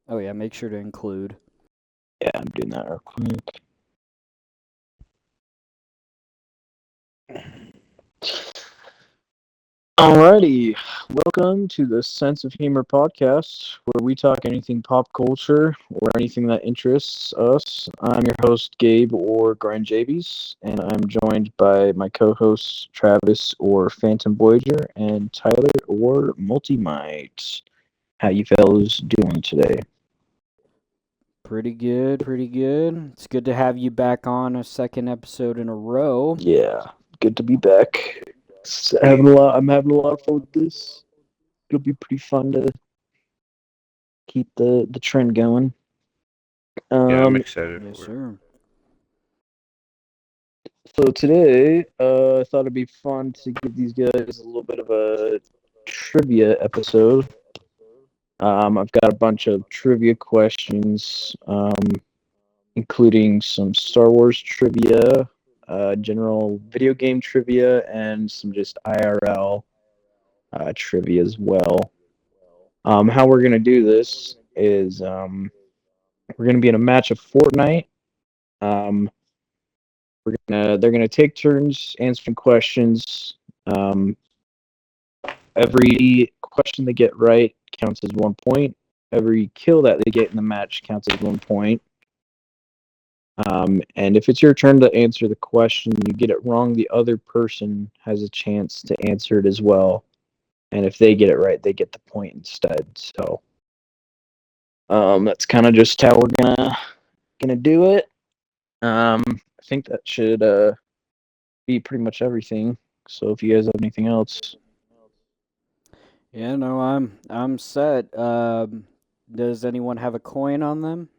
Oh yeah, make sure to include. Yeah, I'm doing that real quick. Alrighty, welcome to the Sense of Humor podcast, where we talk anything pop culture or anything that interests us. I'm your host, Gabe or Gren Jabies, and I'm joined by my co-hosts, Travis or PhantmVoyagr, and Tyler or Multimite. How you fellas doing today? Pretty good, pretty good. It's good to have you back on a second episode in a row. Yeah, good to be back. I'm having a lot of fun with this. It'll be pretty fun to keep the trend going. Yeah, I'm Um, excited Yes, for it. sir. so today, I thought it'd be fun to give these guys a little bit of a trivia episode. I've got a bunch of trivia questions, including some Star Wars trivia, general video game trivia, and some just IRL trivia as well. How we're gonna do this is we're gonna be in a match of Fortnite. Um, they're gonna take turns answering questions. Um, every question they get right counts as 1 point. Every kill that they get in the match counts as 1 point. And if it's your turn to answer the question, you get it wrong, the other person has a chance to answer it as well. And if they get it right, they get the point instead. So that's kind of just how we're gonna do it. I think that should be pretty much everything. So if you guys have anything else, Yeah, no, I'm set. Does anyone have a coin on them?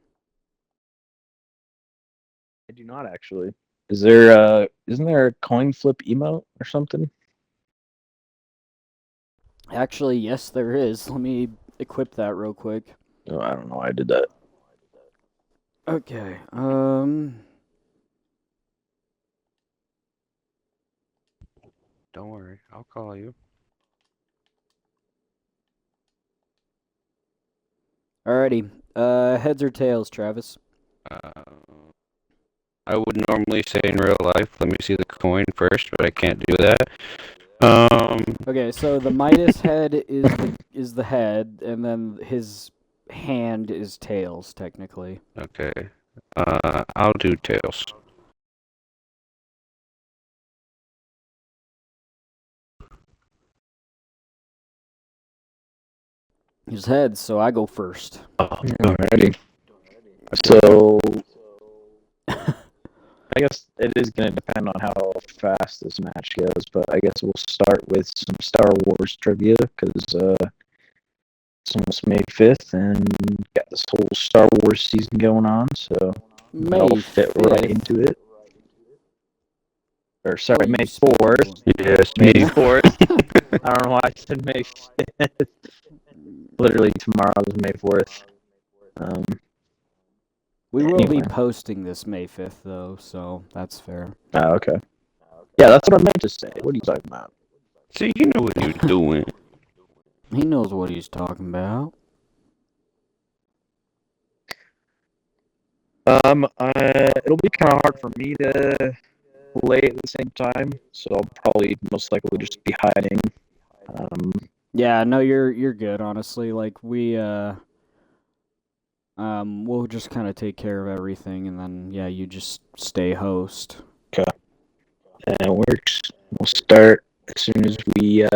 I do not actually. Is there isn't there a coin flip emote or something? Actually, yes, there is. Let me equip that real quick. No, I don't know why I did that. Okay. Don't worry, I'll call you. Alrighty. Heads or tails, Travis? Uh, I would normally say in real life, let me see the coin first, but I can't do that. Okay, so the Midas head is the head, and then his hand is tails, technically. Okay. I'll do tails. His head, so I go first. Alrighty. So I guess it is going to depend on how fast this match goes, but I guess we'll start with some Star Wars trivia because it's almost May 5th and got this whole Star Wars season going on, so that'll May fit right 5th. into it. Or sorry, What are May you speaking 4th. for? Yes, May me. 4th. I don't know why I said May 5th. Literally tomorrow is May 4th. We will be Anyway. posting this May 5th, though, so that's fair. Oh, okay. Yeah, that's what I meant to say. What are you talking about? See, you know what you're doing. He knows what he's talking about. It'll be kind of hard for me to play at the same time, so I'll probably most likely just be hiding. Yeah, no, you're good, honestly. Like we'll just kind of take care of everything, and then yeah, you just stay host. Okay, and it works. We'll start as soon as we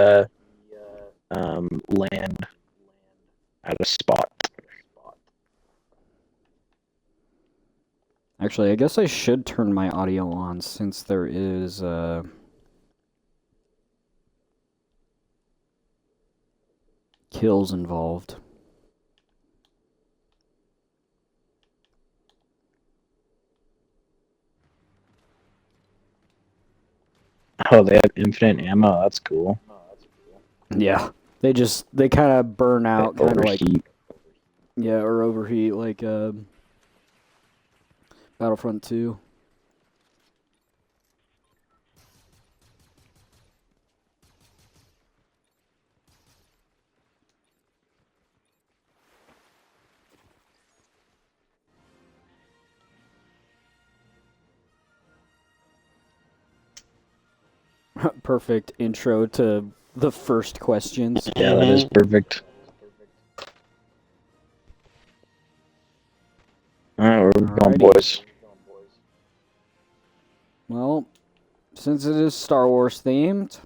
land at a spot. Actually, I guess I should turn my audio on since there is kills involved. Oh, they have infinite ammo. That's cool. Yeah, they kind of burn out, kind of like Overheat. yeah, or overheat like Battlefront 2. Perfect intro to the first questions. Yeah, that is perfect. Alright, where we going, Alrighty. boys? Well, since it is Star Wars themed,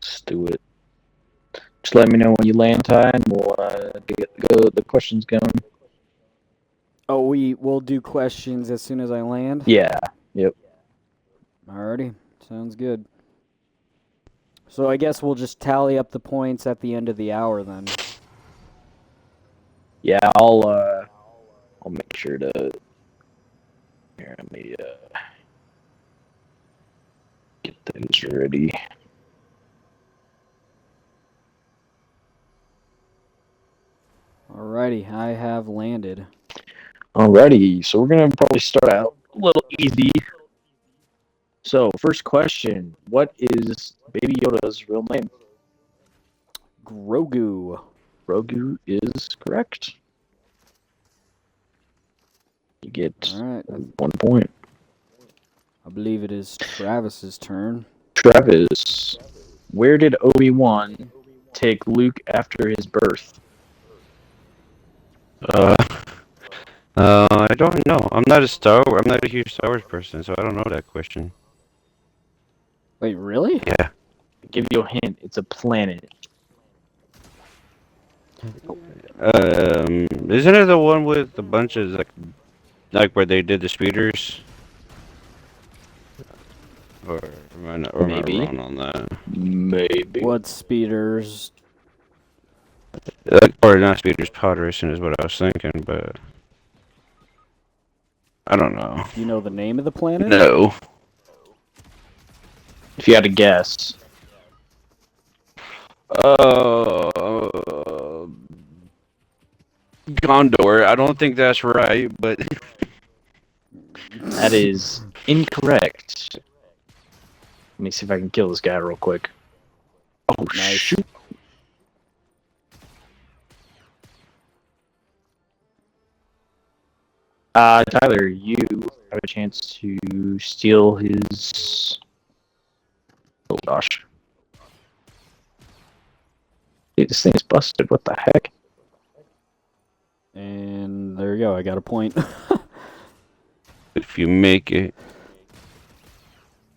Let's do it. Just let me know when you land, Ty, and we'll get the questions going. oh, we'll do questions as soon as I land. Yeah. Yep. Alrighty, sounds good. So I guess we'll just tally up the points at the end of the hour then. Yeah, I'll make sure to. Here, let me get things ready. Alrighty, I have landed. Alrighty, so we're gonna probably start out a little easy. So, first question: what is Baby Yoda's real name? Grogu. Grogu is correct. You get Alright, 1 point. I believe it is Travis's turn. Travis, where did Obi-Wan take Luke after his birth? I don't know. I'm not a huge Star Wars person, so I don't know that question. Wait, really? Yeah. I'll give you a hint. It's a planet. Isn't it the one with a bunch of like where they did the speeders? Or am I Maybe. wrong on that? Maybe. What speeders? Or not speeders, pod racing is what I was thinking, but I don't know. Do you know the name of the planet? No. If you had to guess. Gondor. I don't think that's right, but That is incorrect. Let me see if I can kill this guy real quick. Oh, Nice. shoot. Tyler, you have a chance to steal his... Oh, gosh. Dude, this thing's busted. What the heck? And there you go, I got a point. if you make it,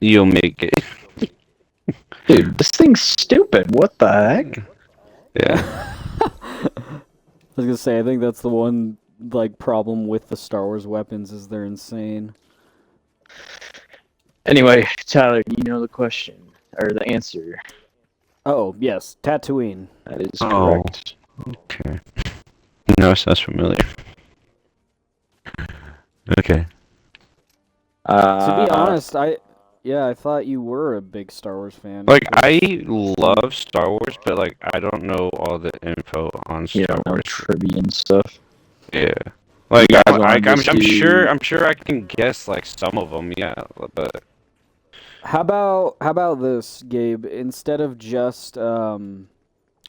you'll make it. Dude, this thing's stupid. What the heck? Yeah. I was gonna say, I think that's the one problem with the Star Wars weapons is they're insane. Anyway, Tyler, you know the question, or the answer. Oh, yes, Tatooine. That is Oh. correct. Okay. No, sounds familiar. Okay. To be honest, I thought you were a big Star Wars fan. Like, I love Star Wars, but like, I don't know all the info on You Star don't know Wars. trivia and stuff. Yeah. Like, You guys wanna just I'm do- sure I can guess like some of them. Yeah, but How about this, Gabe? Instead of just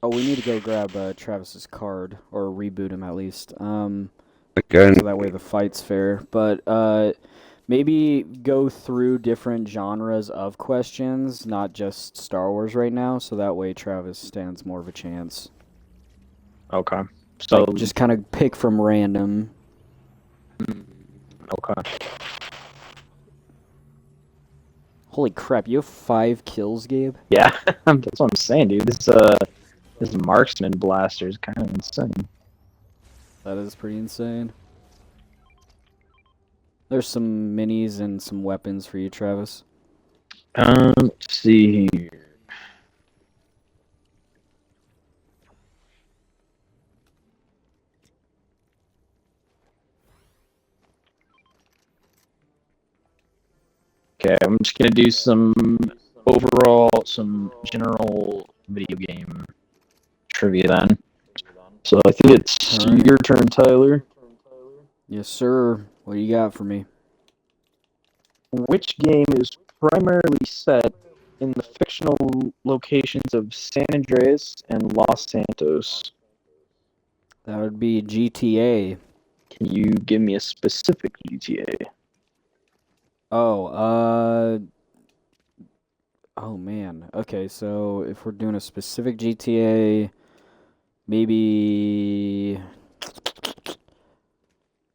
we need to go grab Travis's card or reboot him at least. again, So that way the fight's fair. But maybe go through different genres of questions, not just Star Wars right now, so that way Travis stands more of a chance. Okay. So Like, just kind of pick from random. okay. Holy crap, you have 5 kills, Gabe? Yeah, that's what I'm saying, dude. This marksman blaster is kind of insane. That is pretty insane. There's some minis and some weapons for you, Travis. Let's see here. Okay, I'm just gonna do some general video game trivia then. So I think it's Alrighty. your turn, Tyler. Yes, sir. What do you got for me? Which game is primarily set in the fictional locations of San Andreas and Los Santos? That would be GTA. Can you give me a specific GTA? Oh, oh man. Okay, so if we're doing a specific GTA, maybe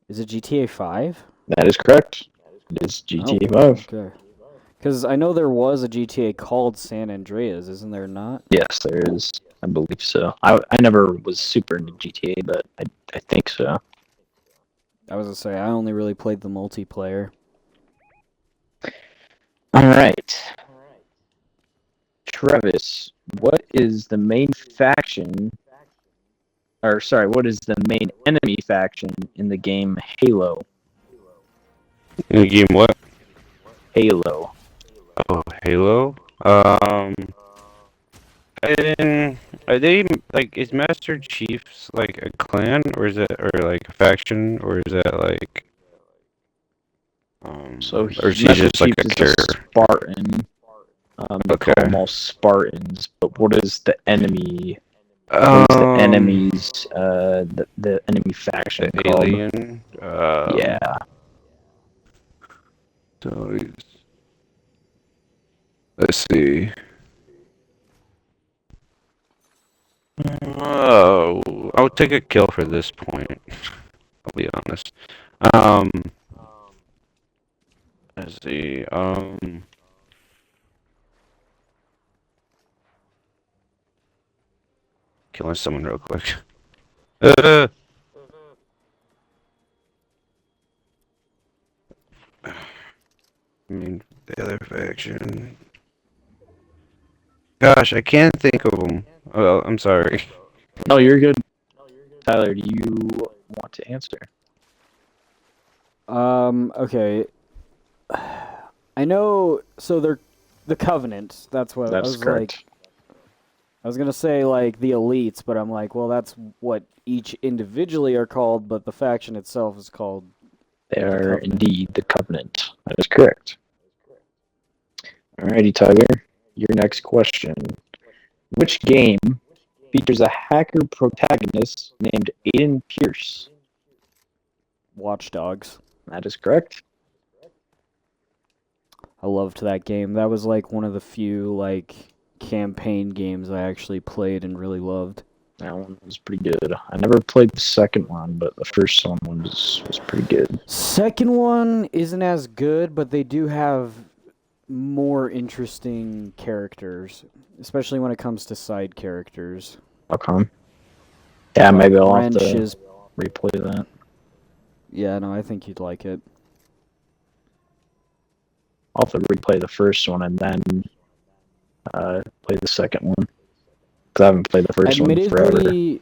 is it GTA 5? That is correct. It is Oh, GTA 5. okay. Because I know there was a GTA called San Andreas, isn't there not? Yes, there is. I believe so. I never was super into GTA, but I think so. I was gonna say I only really played the multiplayer. All right. Travis, what is the main faction, or sorry, what is the main enemy faction in the game Halo? In the game what? Halo. Oh, Halo. And are they like is Master Chief's like a clan or is it or like a faction or is that like So or is he Master just like Chief a is a character? Spartan. They call them Okay. all Spartans, but what is the enemy? What is the Um, enemy's the enemy the faction called? alien. Yeah. So let's see. Oh, I'll take a kill for this point. I'll be honest. Um, let's see. Killing someone real quick. Uh, I mean, the other faction. Gosh, I can't think of them. Oh, I'm sorry. No, you're good. Tyler, do you want to answer? Okay. I know. So they're the Covenant. That's what I That's was like. correct. I was gonna say like the elites, but I'm like, well, that's what each individually are called, but the faction itself is called They the are Covenant. indeed the Covenant. That is correct. Alrighty, Tyler. Your next question. Which game features a hacker protagonist named Aiden Pierce? Watch Dogs. That is correct. I loved that game. That was like one of the few like campaign games I actually played and really loved. That one was pretty good. I never played the second one, but the first one was pretty good. Second one isn't as good, but they do have more interesting characters, especially when it comes to side characters. How come? Yeah, maybe I'll have Wrench to is, replay that. yeah, no, I think you'd like it. I'll have to replay the first one and then play the second one. Because I haven't played the first one forever. Admittedly,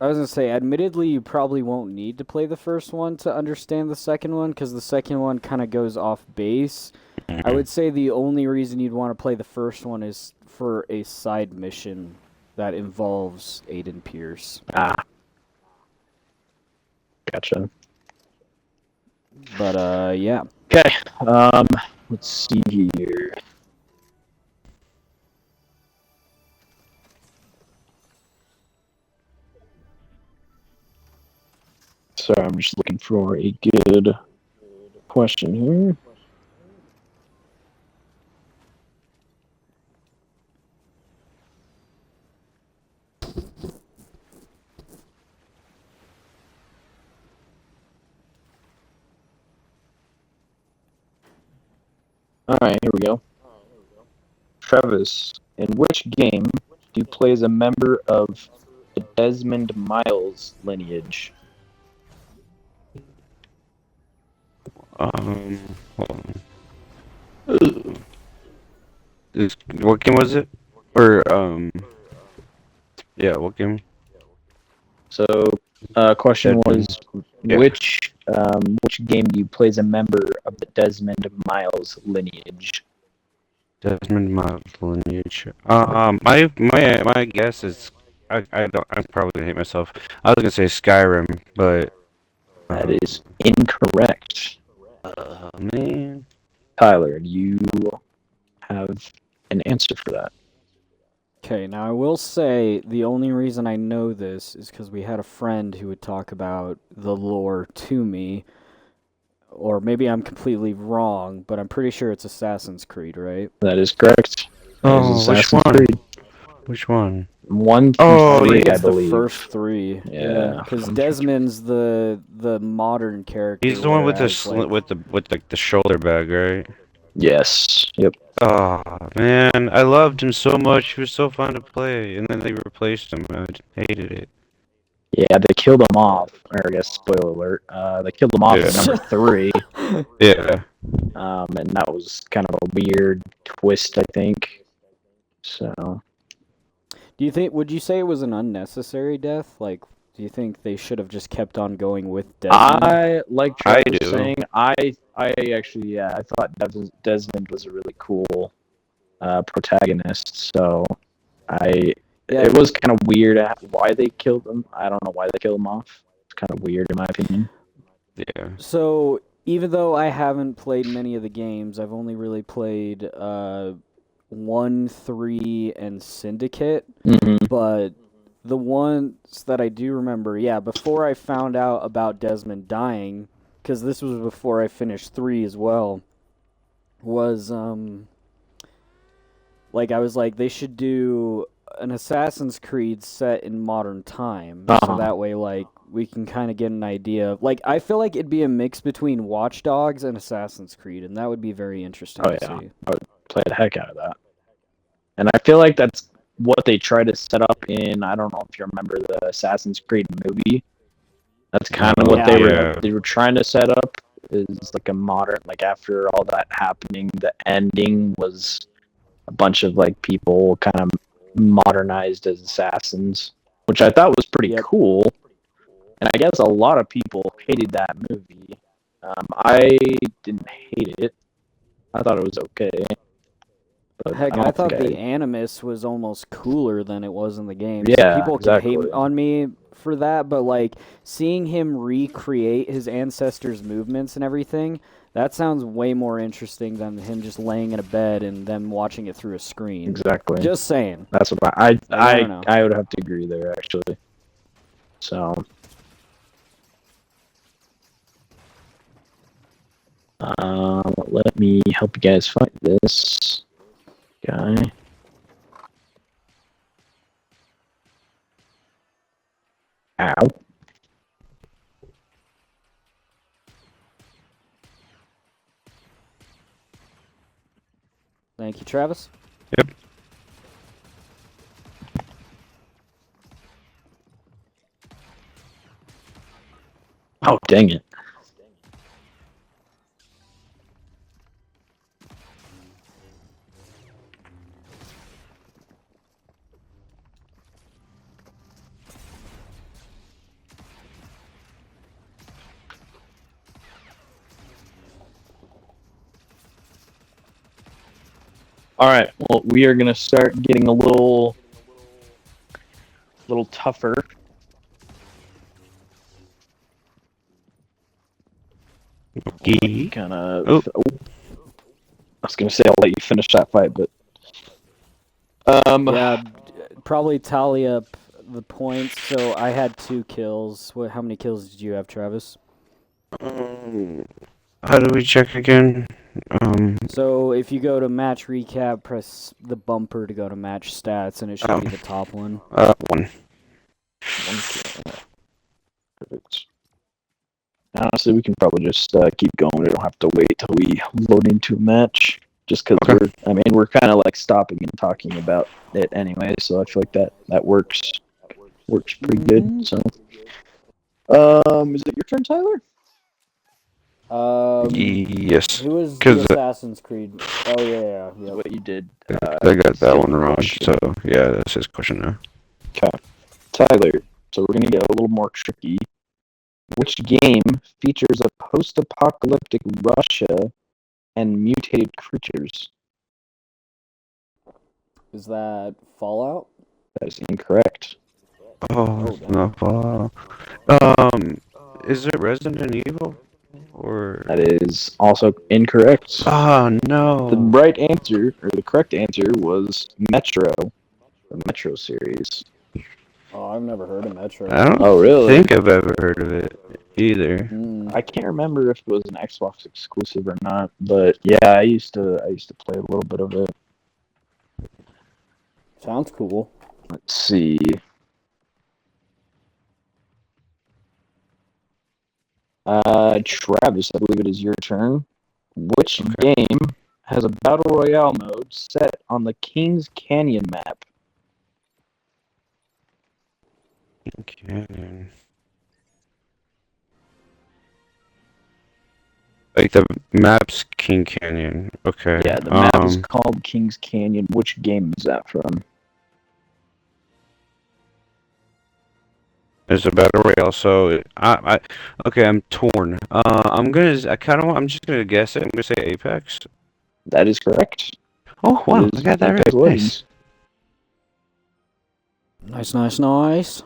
I was gonna say, admittedly, you probably won't need to play the first one to understand the second one, because the second one kind of goes off base. I would say the only reason you'd want to play the first one is for a side mission that involves Aiden Pierce. Ah, gotcha. But yeah. Okay, let's see here. Sorry, I'm just looking for a good question here. Alright, here we go. Travis, in which game do you play as a member of the Desmond Miles lineage? Hold on. What game was it? Or yeah, what game? So, question was, Yeah. which game do you play as a member of the Desmond Miles lineage? Desmond Miles lineage. My guess is I don't I'm probably gonna hate myself. I was gonna say Skyrim, but That is incorrect. man. Tyler, do you have an answer for that? Okay, now I will say the only reason I know this is because we had a friend who would talk about the lore to me or maybe I'm completely wrong, but I'm pretty sure it's Assassin's Creed, right? That is correct. That is Oh, which Assassin's one? Creed. Which one? 1 Oh, through I 3, think I it's the believe. first three. Yeah, because 1 through 3. Desmond's the modern character. He's the one with whereas, like, the shoulder bag, right? Yes. Yep. Oh man, I loved him so much. He was so fun to play, and then they replaced him. I hated it. Yeah, they killed him off. Or I guess spoiler alert. They killed him off in Yeah. number 3. Yeah. And that was kind of a weird twist, I think. So. do you think? Would you say it was an unnecessary death? Like, do you think they should have just kept on going with Desmond? I like I Travis do. saying. I actually I thought Desmond was a really cool protagonist. So it was kind of weird why they killed him. I don't know why they killed him off. It's kind of weird in my opinion. Yeah. So even though I haven't played many of the games, I've only really played 1, 3, and Syndicate. Mm-hmm. But the ones that I do remember, before I found out about Desmond dying, because this was before I finished 3 as well, was like I was like they should do an Assassin's Creed set in modern times, so that way like we can kind of get an idea of, like, I feel like it'd be a mix between Watch Dogs and Assassin's Creed, and that would be very interesting to see. I would play the heck out of that. And I feel like that's what they try to set up in. I don't know if you remember the Assassin's Creed movie. That's kind of what they were trying to set up, is like a modern, like after all that happening, the ending was a bunch of like people kind of modernized as assassins, which I thought was pretty cool. And I guess a lot of people hated that movie. I didn't hate it. I thought it was okay. But Heck, I thought the Animus was almost cooler than it was in the game. Yeah, people exactly. can hate on me for that, but like seeing him recreate his ancestors' movements and everything, that sounds way more interesting than him just laying in a bed and them watching it through a screen. Exactly. Just saying. That's what I would have to agree there, actually. So. Let me help you guys find this guy. Ow. Thank you, Travis. Yep. Oh, dang it. All right. Well, we are gonna start getting a little tougher. Okay. Kind of. Oh. I was gonna say I'll let you finish that fight, but. Yeah, probably tally up the points. So I had 2 kills. How many kills did you have, Travis? How do we check again? So if you go to match recap, press the bumper to go to match stats, and it should be the top one. 1. Perfect. Honestly, we can probably just keep going. We don't have to wait till we load into a match. Just because we're kind of like stopping and talking about it anyway. So I feel like that works pretty good. So, is it your turn, Tyler? Yes. Who was the Assassin's Creed? Oh yeah. What you did. I got that one wrong. So yeah, that's his question now. Okay, Tyler. So we're gonna get a little more tricky. Which game features a post-apocalyptic Russia and mutated creatures? Is that Fallout? That is incorrect. Oh, no. Is it Resident Evil? Or that is also incorrect. Oh no! The right answer, or the correct answer, was Metro, the Metro series. Oh, I've never heard of Metro. I don't think I've ever heard of it. either. Mm, I can't remember if it was an Xbox exclusive or not, but yeah, I used to play a little bit of it. sounds cool. Let's see. Travis, I believe it is your turn. Which Okay. game has a battle royale mode set on the Kings Canyon map? Canyon. Like the map's King Canyon. Okay. Yeah, the map is called Kings Canyon. Which game is that from? There's a battle royale, so okay, I'm torn. I'm just gonna guess it. I'm gonna say Apex. That is correct. Oh wow, It I is got that Apex right. Legends. Nice, nice, nice.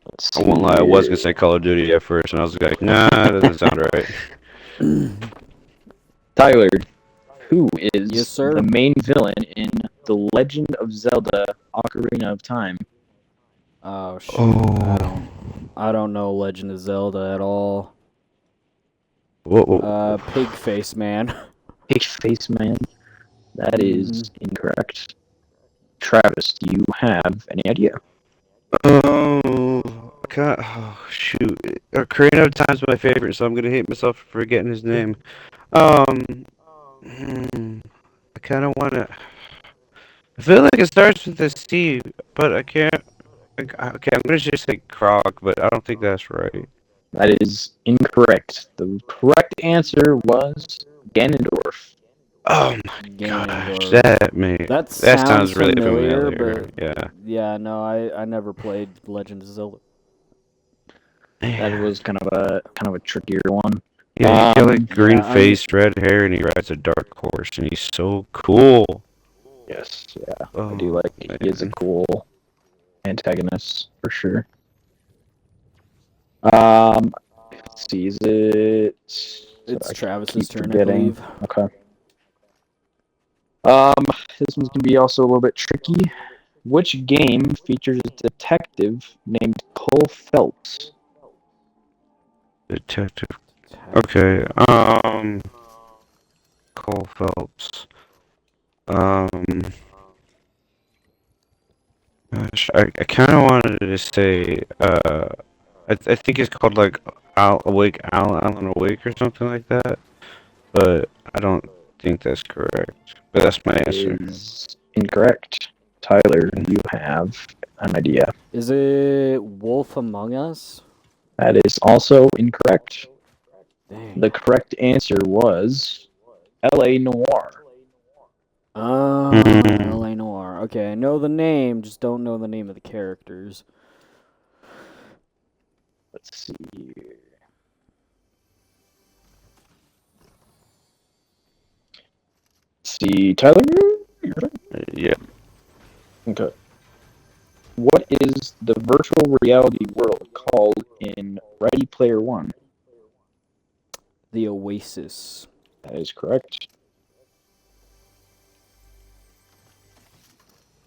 Let's I see won't lie, I was gonna here. say Call of Duty at first, and I was like, nah, that doesn't sound right. Tyler, who Yes, is sir. the main villain in The Legend of Zelda: Ocarina of Time? Oh shoot, Oh, I don't know Legend of Zelda at all. whoa. Pig face man. Pig Face Man. That is Mhm. incorrect. Travis, do you have any idea? Oh, oh shoot. Ocarina of Time's my favorite, so I'm gonna hate myself for forgetting his name. Um, I kind of wanna. I feel like it starts with a C, but I can't. Okay, I'm gonna just say Croc, but I don't think that's right. That is incorrect. The correct answer was Ganondorf. Oh my gosh, Ganondorf. That that sounds sounds really familiar, familiar. but Yeah. yeah, no, I never played Legend of Zelda. That Man. was kind of a trickier one. Yeah, he's got like green Yeah, face, red hair, and he rides a dark horse, and he's so cool. Yes, yeah, I do Oh like. He is a man. cool antagonist for sure. Um, let's see, is it? So it's I Travis's keep turn, I forgetting. believe. Okay. Um, this one's gonna be also a little bit tricky. Which game features a detective named Cole Phelps? Detective. Okay. Detective. Cole Phelps. Um, Gosh, I kind of wanted to say, I think it's called like Alan Awake or something like that, but I don't think that's correct. But that's my That answer. is incorrect. Tyler, do you have an idea? Is it Wolf Among Us? That is also incorrect. Dang. The correct answer was L.A. Noir. Mm, L.A. Noir. Okay, I know the name, just don't know the name of the characters. Let's see here. Let's see, Tyler, your turn. yeah. Okay. What is the virtual reality world called in Ready Player One? The Oasis. That is correct.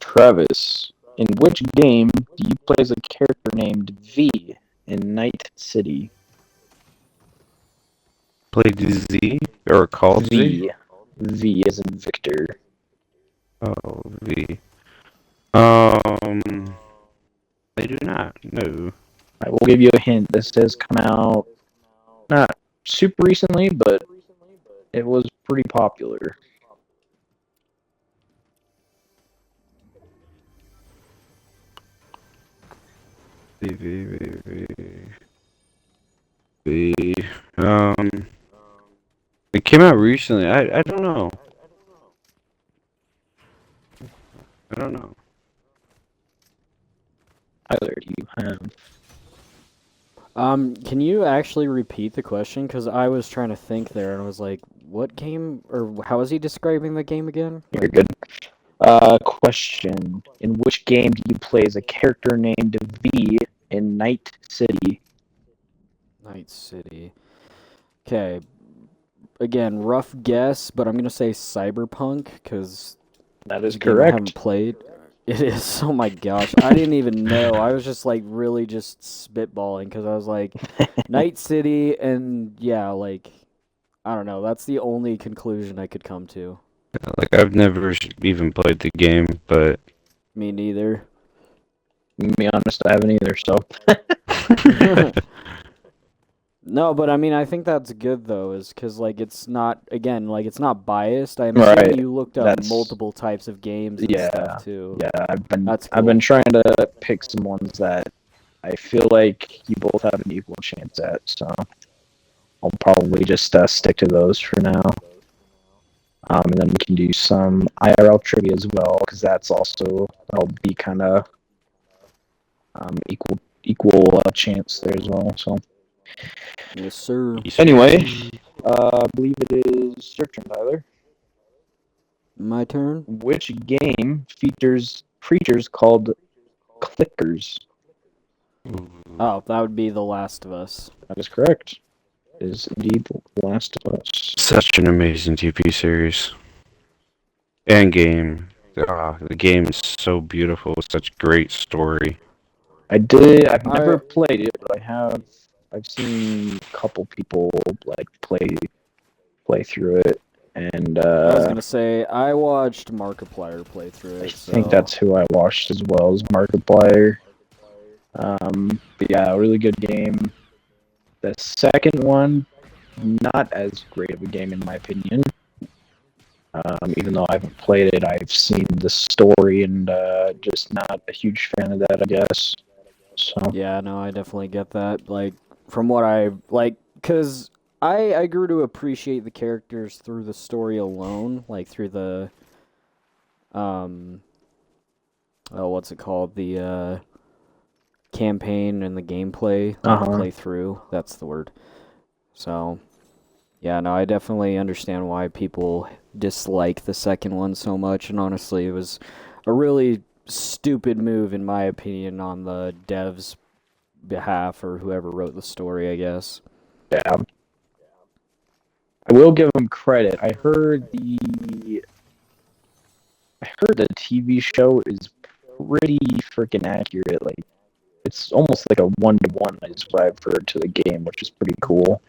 Travis, in which game do you play as a character named V in Night City? Played Z or called Z? V. V as in Victor. Oh, V. Um, they do not. No. I will give you a hint. This has come out not super recently, but it was pretty popular. V V V V V. Um, it came out recently. I don't know. I don't know. Tyler, do you have? Can you actually repeat the question? Because I was trying to think there, and I was like, what game, or how is he describing the game again? You're good. Question. In which game do you play as a character named V in Night City? Night City. Okay, again, rough guess, but I'm gonna say Cyberpunk, because That it's is a game I haven't correct. played. It is. Oh my gosh. I didn't even know. I was just like really just spitballing because I was like Night City and yeah, like I don't know. That's the only conclusion I could come to. Like I've never even played the game, but Me neither. To be honest, I haven't either. So No, but I mean, I think that's good though, is because like it's not again like it's not biased. I'm assuming right, you looked up that's multiple types of games and yeah, stuff too. yeah. That's I've been cool. trying to pick some ones that I feel like you both have an equal chance at. So I'll probably just stick to those for now. And then we can do some IRL trivia as well, because that'll be kind of equal chance there as well. So Yes, sir. anyway, I believe it is your turn, Tyler. My turn. Which game features creatures called clickers? Oh, that would be The Last of Us. That is correct. It is indeed The Last of Us. such an amazing TV series and game. The game is so beautiful. Such great story. I've never played it, but I've seen a couple people like play through it, and I was gonna say I watched Markiplier play through I it, think so that's who I watched as well as Markiplier. But yeah, really good game. The second one, not as great of a game in my opinion. Even though I haven't played it, I've seen the story and just not a huge fan of that, I guess. So yeah, no, I definitely get that. Like from what I like, cause I grew to appreciate the characters through the story alone, like through the um oh what's it called the campaign and the gameplay, like the playthrough. That's the word. So yeah, no, I definitely understand why people dislike the second one so much, and honestly, it was a really stupid move, in my opinion, on the devs' behalf or whoever wrote the story, I guess. yeah, I will give them credit. I heard the TV show is pretty freaking accurate. Like it's almost like a 1-to-1 is what I've heard to the game, which is pretty cool.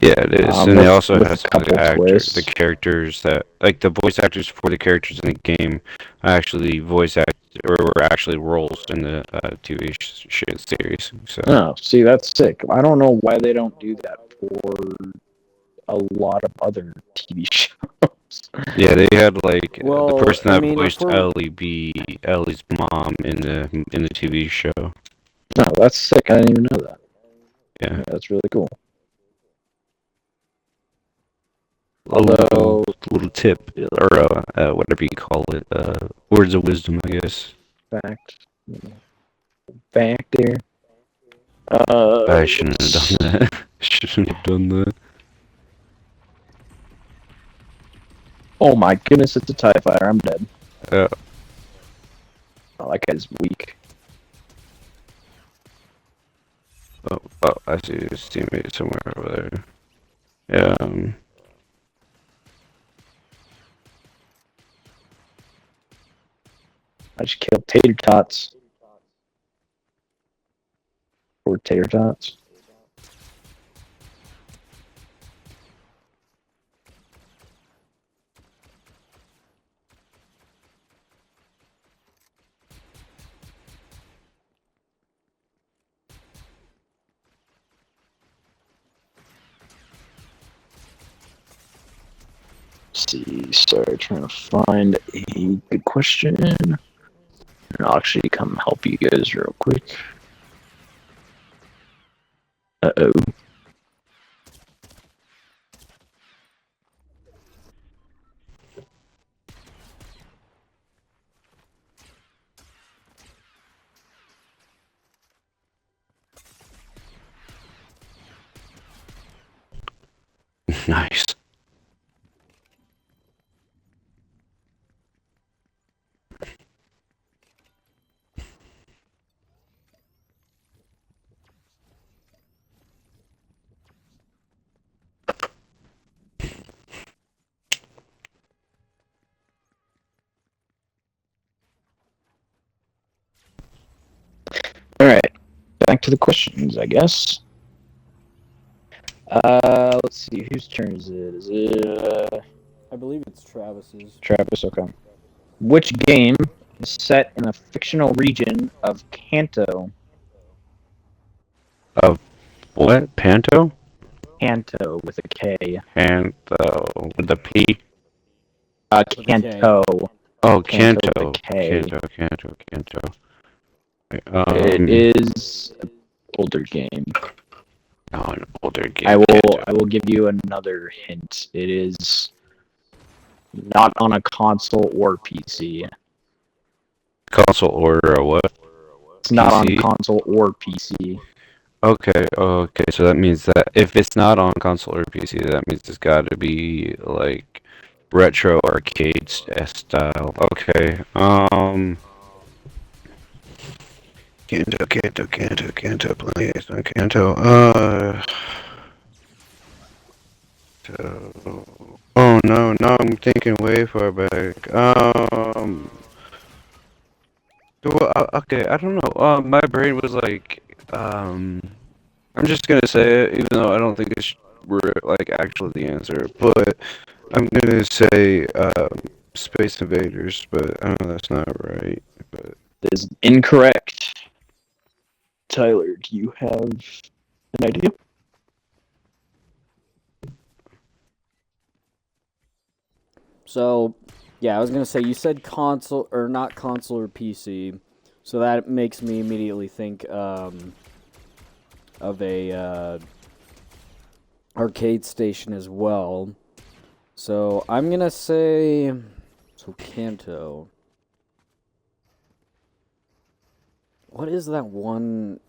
Yeah, it is, and it also With has a couple the twists. characters that, like the voice actors for the characters in the game, actually voice act or were actually roles in the TV series. So Oh, see, that's sick. I don't know why they don't do that for a lot of other TV shows. yeah, they had like the Well, person I that mean, voiced for Ellie be Ellie's mom in the TV show. No, that's sick. I didn't even know that. Yeah, Yeah, that's really cool. a little tip or whatever you call it, words of wisdom, I guess. Fact. Back there. I shouldn't have done that. Shouldn't have done that. Oh my goodness, it's a TIE fighter. I'm dead. Uh, Oh, that guy's weak. oh, I see his teammate somewhere over there. Yeah. I just killed Tater Tots. Or Tater Tots. Let's see, sorry, trying to find a good question. And I'll actually come help you guys real quick. Uh-oh. Nice. to the questions, I guess. Let's see, whose turn is it? Is it I believe it's Travis's. Travis? Okay. Which game is set in a fictional region of Kanto? Of what? Panto? Kanto with a K. And with the P? With a K. Kanto. Oh, Kanto Kanto. with a K. Kanto. It is an older game. Oh, an older game. I Kanto. will give you another hint. It is not on a console or PC. Console or what? It's not on PC? console or PC. Okay, so that means that if it's not on console or PC, that means it's got to be like retro arcade style. Okay, Kanto, please, Kanto. Oh no, I'm thinking way far back. Well, okay, I don't know. My brain was like, I'm just gonna say it, even though I don't think it's like actually the answer, but I'm gonna say Space Invaders, but I know that's not right. But It is incorrect. Tyler, do you have an idea? So, yeah, I was gonna say you said console or not console or PC, so that makes me immediately think of a arcade station as well. So I'm gonna say Kanto. What is that one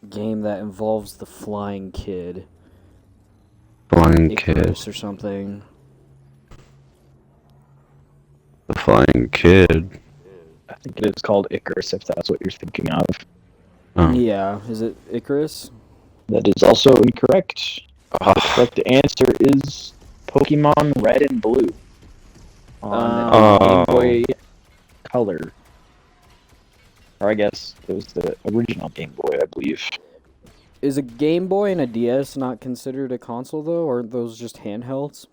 game that involves the flying kid? Flying Kid, Icarus or something. the Flying Kid. I think it is called Icarus, if that's what you're thinking of. Oh. Yeah, is it Icarus? That is also incorrect. Oh. The correct answer is Pokemon Red and Blue on Game Boy Color. Or I guess it was the original Game Boy, I believe. Is a Game Boy and a DS not considered a console though, or are those just handhelds?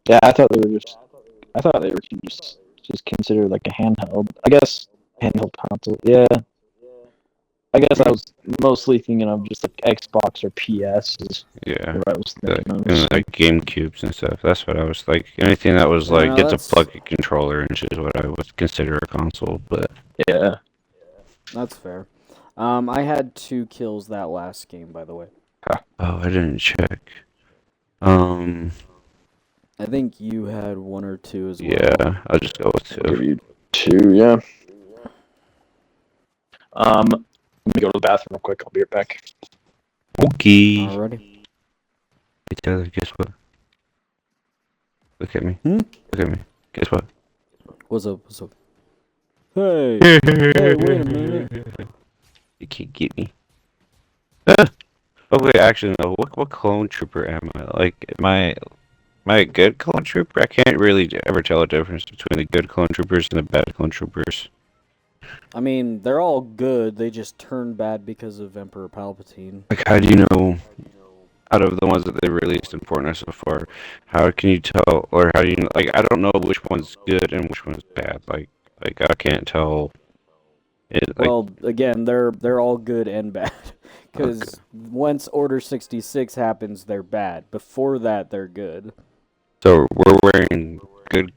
Yeah, I thought they were just considered like a handheld. I guess handheld console. Yeah. I guess I was mostly thinking of just like Xbox or PS is Yeah, what I was thinking of. and like GameCubes and stuff. That's what I was like. Anything that was like No, get to that's plug a controller into is what I would consider a console. But Yeah. that's fair. I had 2 kills that last game, by the way. oh, I didn't check. I think you had 1 or 2 as well. Yeah, I'll just go with I'll give 2. you 2, yeah. Let me go to the bathroom real quick. I'll be right back. Okay. Alrighty. Hey Tyler, guess what? Look at me. Hmm? Look at me. Guess what? What's up? What's up? Hey! Hey, wait a minute. You can't get me. Ah! Oh wait, actually no. What clone trooper am I? Like, am I a good clone trooper? I can't really ever tell a difference between the good clone troopers and the bad clone troopers. I mean, they're all good. They just turn bad because of Emperor Palpatine. Like, how do you know, out of the ones that they released in Fortnite so far, how can you tell, or how do you, like, I don't know which one's good and which one's bad. Like I can't tell. Well, again, they're all good and bad. Because once Order 66 happens, they're bad. Before that, they're good. So we're wearing good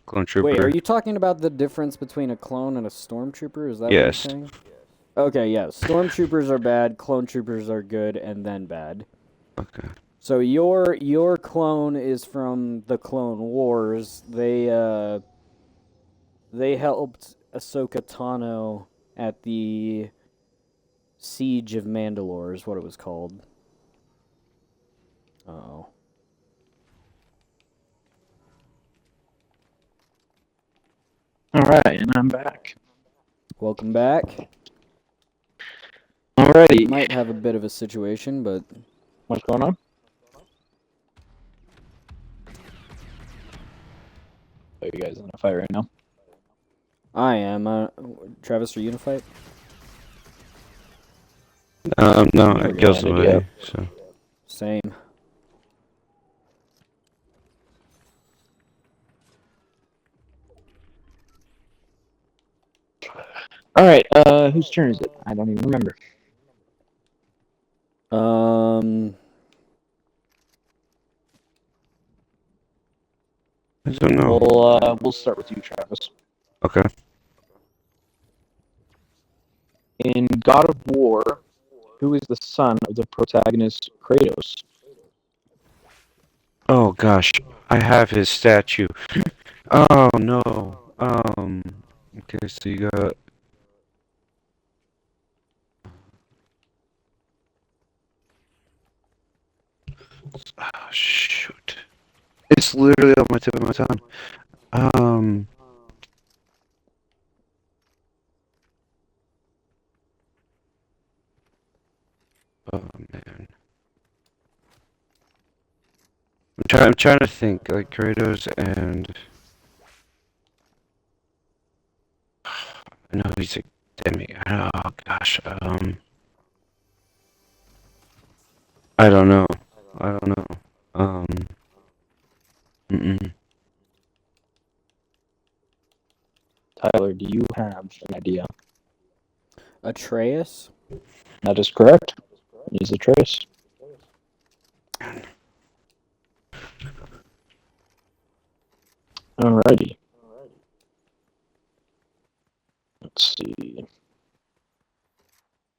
clone trooper. Wait, are you talking about the difference between a clone and a stormtrooper? Is that Yes. what you're saying? Okay, yeah. Stormtroopers are bad, clone troopers are good, and then bad. Okay. So your clone is from the Clone Wars. They helped Ahsoka Tano at the Siege of Mandalore is what it was called. Uh-oh. Alright, and I'm back. Welcome back. Alrighty. Might have a bit of a situation, but What's going on? Are you guys in a fight right now? I am. Travis, are you in a fight? No, Never it goes landed yet. away. So Same. All right. Whose turn is it? I don't even remember. I don't know. We'll start with you, Travis. Okay. In God of War, who is the son of the protagonist Kratos? Oh gosh, I have his statue. Oh no. Okay, so you got. Oh, shoot. It's literally on my tip of my tongue. Oh man. I'm trying to think like Kratos and I know he's a demi. Oh gosh. I don't know. I don't know. Um. Mm-mm. Tyler, do you have an idea? Atreus? That is correct. He's Atreus. Alrighty. Let's see.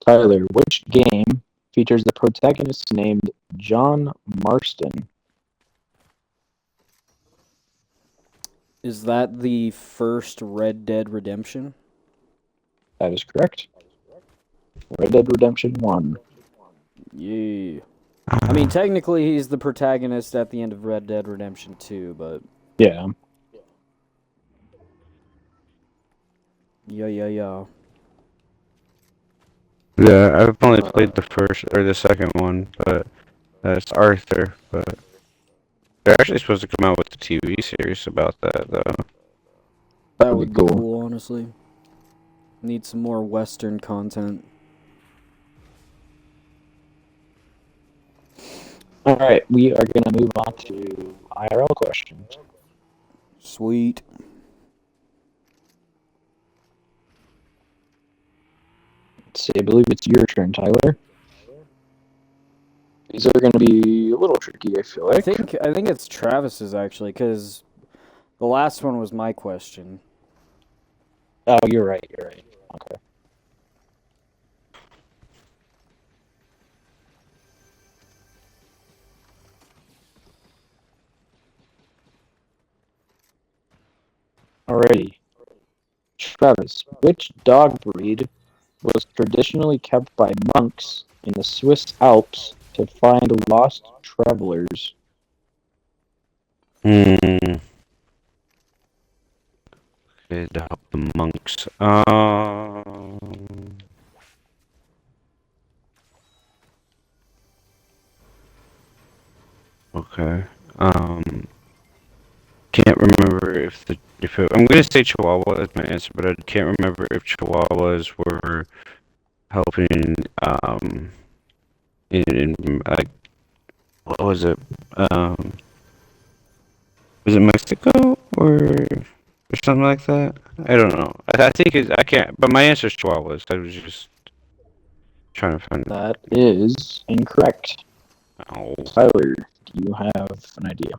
Tyler, which game features the protagonist named John Marston? Is that the first Red Dead Redemption? That is correct. Red Dead Redemption 1. Yeah. I mean, technically, he's the protagonist at the end of Red Dead Redemption 2, but Yeah. yeah. Yeah, I've only played the first or the second one, but that's Arthur. But they're actually supposed to come out with the TV series about that, though. That would be cool, honestly. Need some more Western content. Alright, we are going to move on to IRL questions. Sweet. Let's see, I believe it's your turn, Tyler. These are going to be a little tricky, I feel like. I think it's Travis's, actually, because the last one was my question. Oh, you're right. Okay. Alrighty. Travis, which dog breed was traditionally kept by monks in the Swiss Alps to find lost travelers? Okay, to help the monks. Okay. Can't remember if I'm gonna say Chihuahua as my answer, but I can't remember if Chihuahuas were helping in like what was it was it Mexico or something like that? I don't know. I think I can't, but my answer is Chihuahuas. I was just trying to find. That is incorrect. Oh. Tyler, do you have an idea?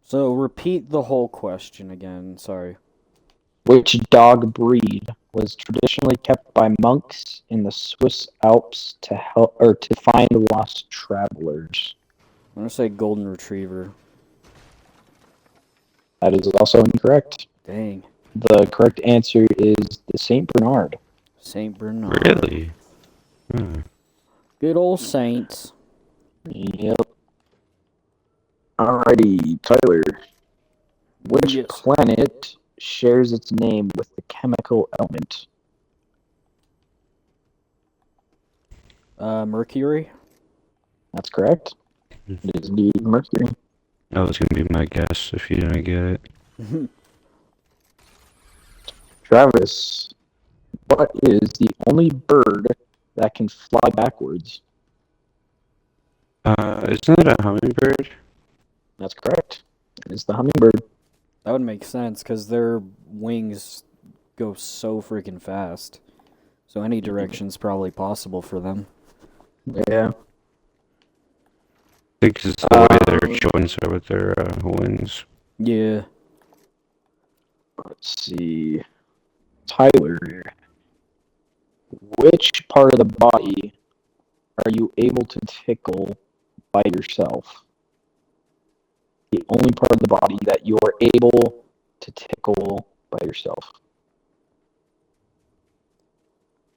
So repeat the whole question again. Sorry. Which dog breed was traditionally kept by monks in the Swiss Alps to help or to find lost travelers? I'm gonna say Golden Retriever. That is also incorrect. Dang. The correct answer is the Saint Bernard. Saint Bernard. Really? Good old Saints. Yep. Alrighty, Tyler. Which planet shares its name with the chemical element? Mercury. That's correct. It is indeed Mercury. That was gonna be my guess if you didn't get it. Travis, What is the only bird that can fly backwards? Isn't it a hummingbird? That's correct. It is the hummingbird. That would make sense because their wings go so freaking fast. So any direction's probably possible for them. Yeah. I think it's the way their joints are with their wings. Yeah. Let's see. Tyler, which part of the body are you able to tickle by yourself? The only part of the body that you are able to tickle by yourself.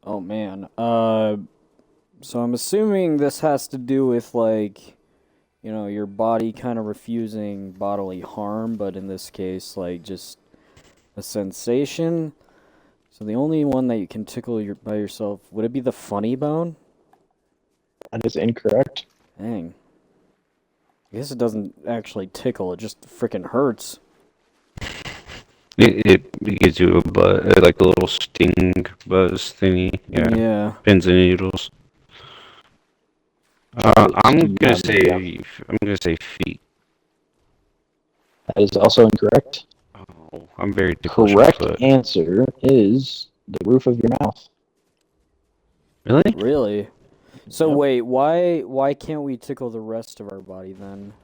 Oh man. So I'm assuming this has to do with like, your body kind of refusing bodily harm, but in this case, like just a sensation. So the only one that you can tickle by yourself, would it be the funny bone? That is incorrect. Dang. I guess it doesn't actually tickle, it just freaking hurts. It gives you a buzz, like a little sting buzz thingy. Yeah. Yeah. Pins and needles. I'm gonna say feet. That is also incorrect. Oh, I'm very ticklish Correct foot. answer is the roof of your mouth. Really? Really? So Yep. wait, why can't we tickle the rest of our body then?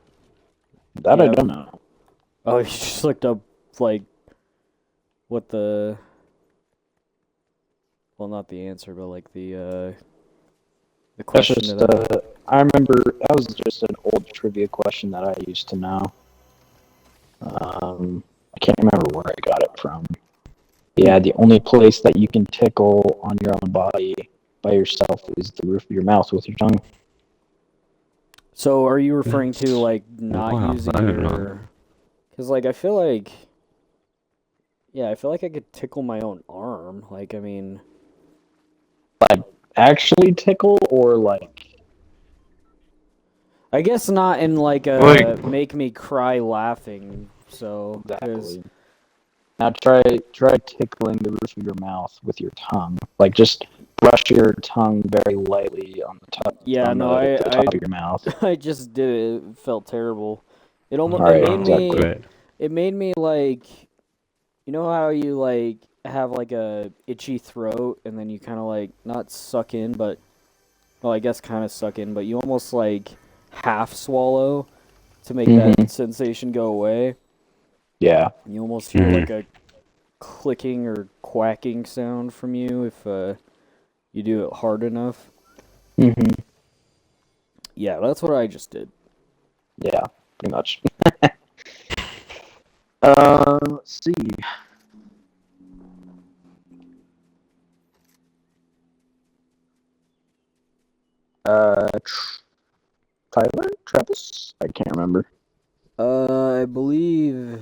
That I Yeah. don't know. Oh, you just looked up like what the well, not the answer, but like the That's question just, to that. I remember that was just an old trivia question that I used to know. I can't remember where I got it from. Yeah, the only place that you can tickle on your own body by yourself is the roof of your mouth with your tongue. So are you referring to like not Wow, using I didn't know your? Because like I feel like, yeah, I feel like I could tickle my own arm. Like I mean, Like, actually tickle or like. I guess not in like a Like- make me cry laughing. So 'cause- Exactly. Now try tickling the roof of your mouth with your tongue. Like just brush your tongue very lightly on the top. Yeah, on no, the top of your mouth. I just did it. It felt terrible. It almost Alright, it made me exactly. it made me like, you know how you like have like a itchy throat and then you kind of like not suck in, but well, I guess kind of suck in, but you almost like half swallow to make that sensation go away. Yeah. You almost hear like a clicking or quacking sound from you if you do it hard enough. Mm-hmm. Yeah, that's what I just did. Yeah, pretty much. Let's see. Tyler? Travis? I can't remember. I believe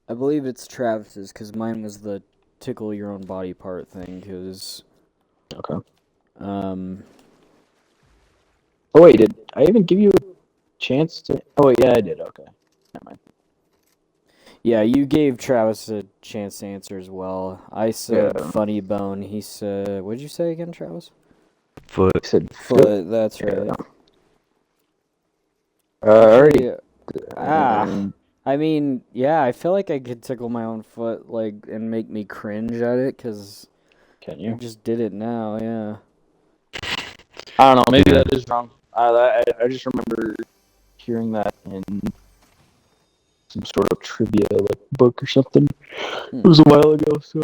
it's Travis's because mine was the tickle your own body part thing. Because Okay. um, Oh wait, did I even give you a chance to? Oh wait, yeah, I did. Okay. Never mind. yeah, you gave Travis a chance to answer as well. I said Yeah. funny bone. He said, what did you say again, Travis? I said Foot. That's right. Yeah. Alrighty. Actually, I mean, yeah, I feel like I could tickle my own foot, like, and make me cringe at it, because Can I you? just did it now, yeah. I don't know. Maybe that is wrong. I just remember hearing that in some sort of trivia like book or something. It was a while ago, so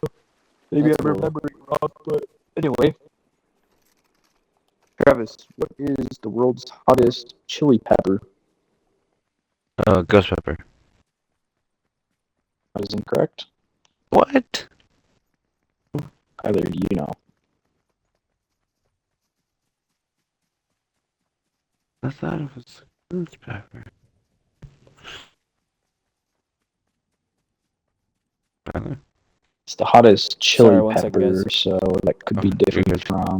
maybe That's I'm cool. remembering wrong. But anyway, Travis, what is the world's hottest chili pepper? Ghost pepper. That is incorrect. What? Tyler, you know. I thought it was ghost pepper. Tyler? It's the hottest chili Sorry, 1 second, pepper, guys. so that could be You're different good. from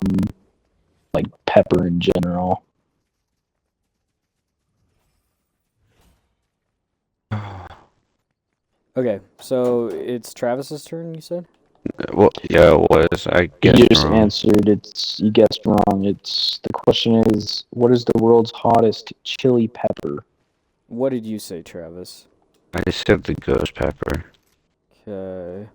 like pepper in general. Okay, so it's Travis's turn, you said? Well, yeah, it was. I You guessed just wrong. answered. You guessed wrong. The question is, what is the world's hottest chili pepper? What did you say, Travis? I said the ghost pepper. Okay.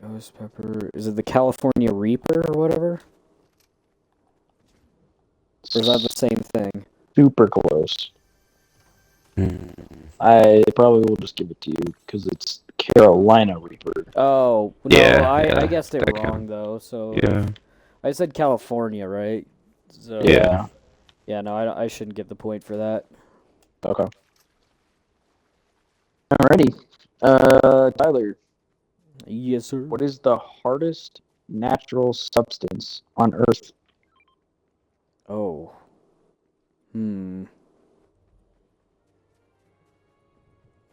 Ghost pepper. Is it the California Reaper or whatever? Or is that the same thing? Super close. Hmm. I probably will just give it to you because it's Carolina Reaper. Oh, no, Yeah, I yeah, guessed it that wrong, counts. though, so... Yeah, I said California, right? So, yeah. Yeah. yeah, no, I shouldn't get the point for that. Okay. Alrighty. Tyler, Yes, sir. what is the hardest natural substance on Earth? Oh.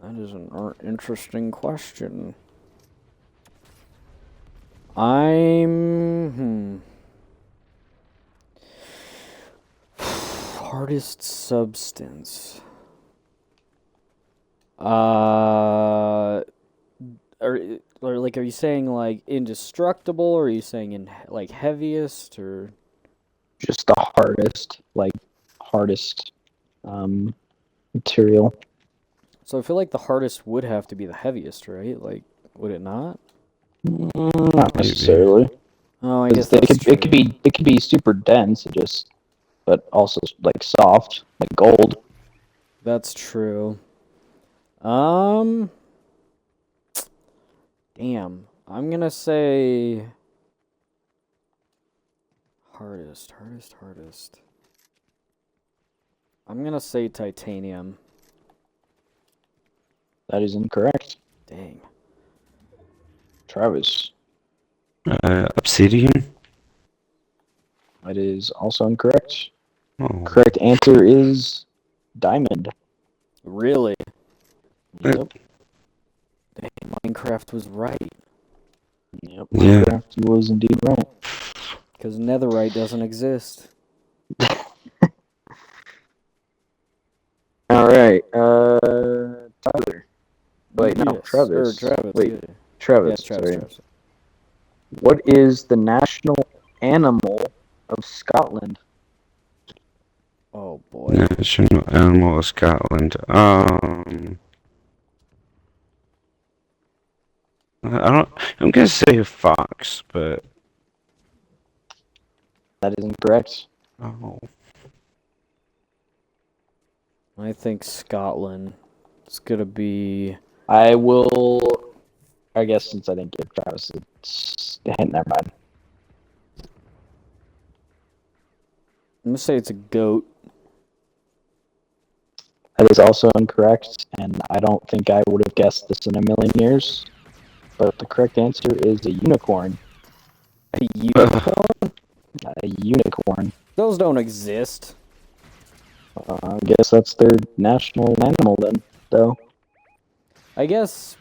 That is an interesting question. Hardest substance. Are you saying like indestructible, or are you saying in like heaviest, or? Just the hardest material. So I feel like the hardest would have to be the heaviest, right? Like, would it not? Not Maybe. necessarily, Oh, I because guess that's true. it could be super dense, but also like soft, like gold. That's true. Um, damn. I'm gonna say hardest. I'm gonna say titanium. That is incorrect. Dang. Travis, Obsidian? that is also incorrect. Oh. Correct answer is diamond. Really? Yep. Dang, Minecraft was right. Yep. Yeah. Minecraft was indeed right. Because netherite doesn't exist. All right. Tyler. Wait, no, Yes. Or Travis. Travis, Wait, yeah. Yeah, Travis. Travis, Sorry. Travis. What is the national animal of Scotland? Oh, boy. National animal of Scotland. I don't. I'm gonna say a fox, but That is incorrect. oh, I think Scotland. It's gonna be... I will. I guess since I didn't give Travis a hint, never mind. I'm gonna say it's a goat. That is also incorrect, and I don't think I would have guessed this in a million years. But the correct answer is a unicorn. A unicorn? A unicorn. Those don't exist. I guess that's their national animal then, though. I guess,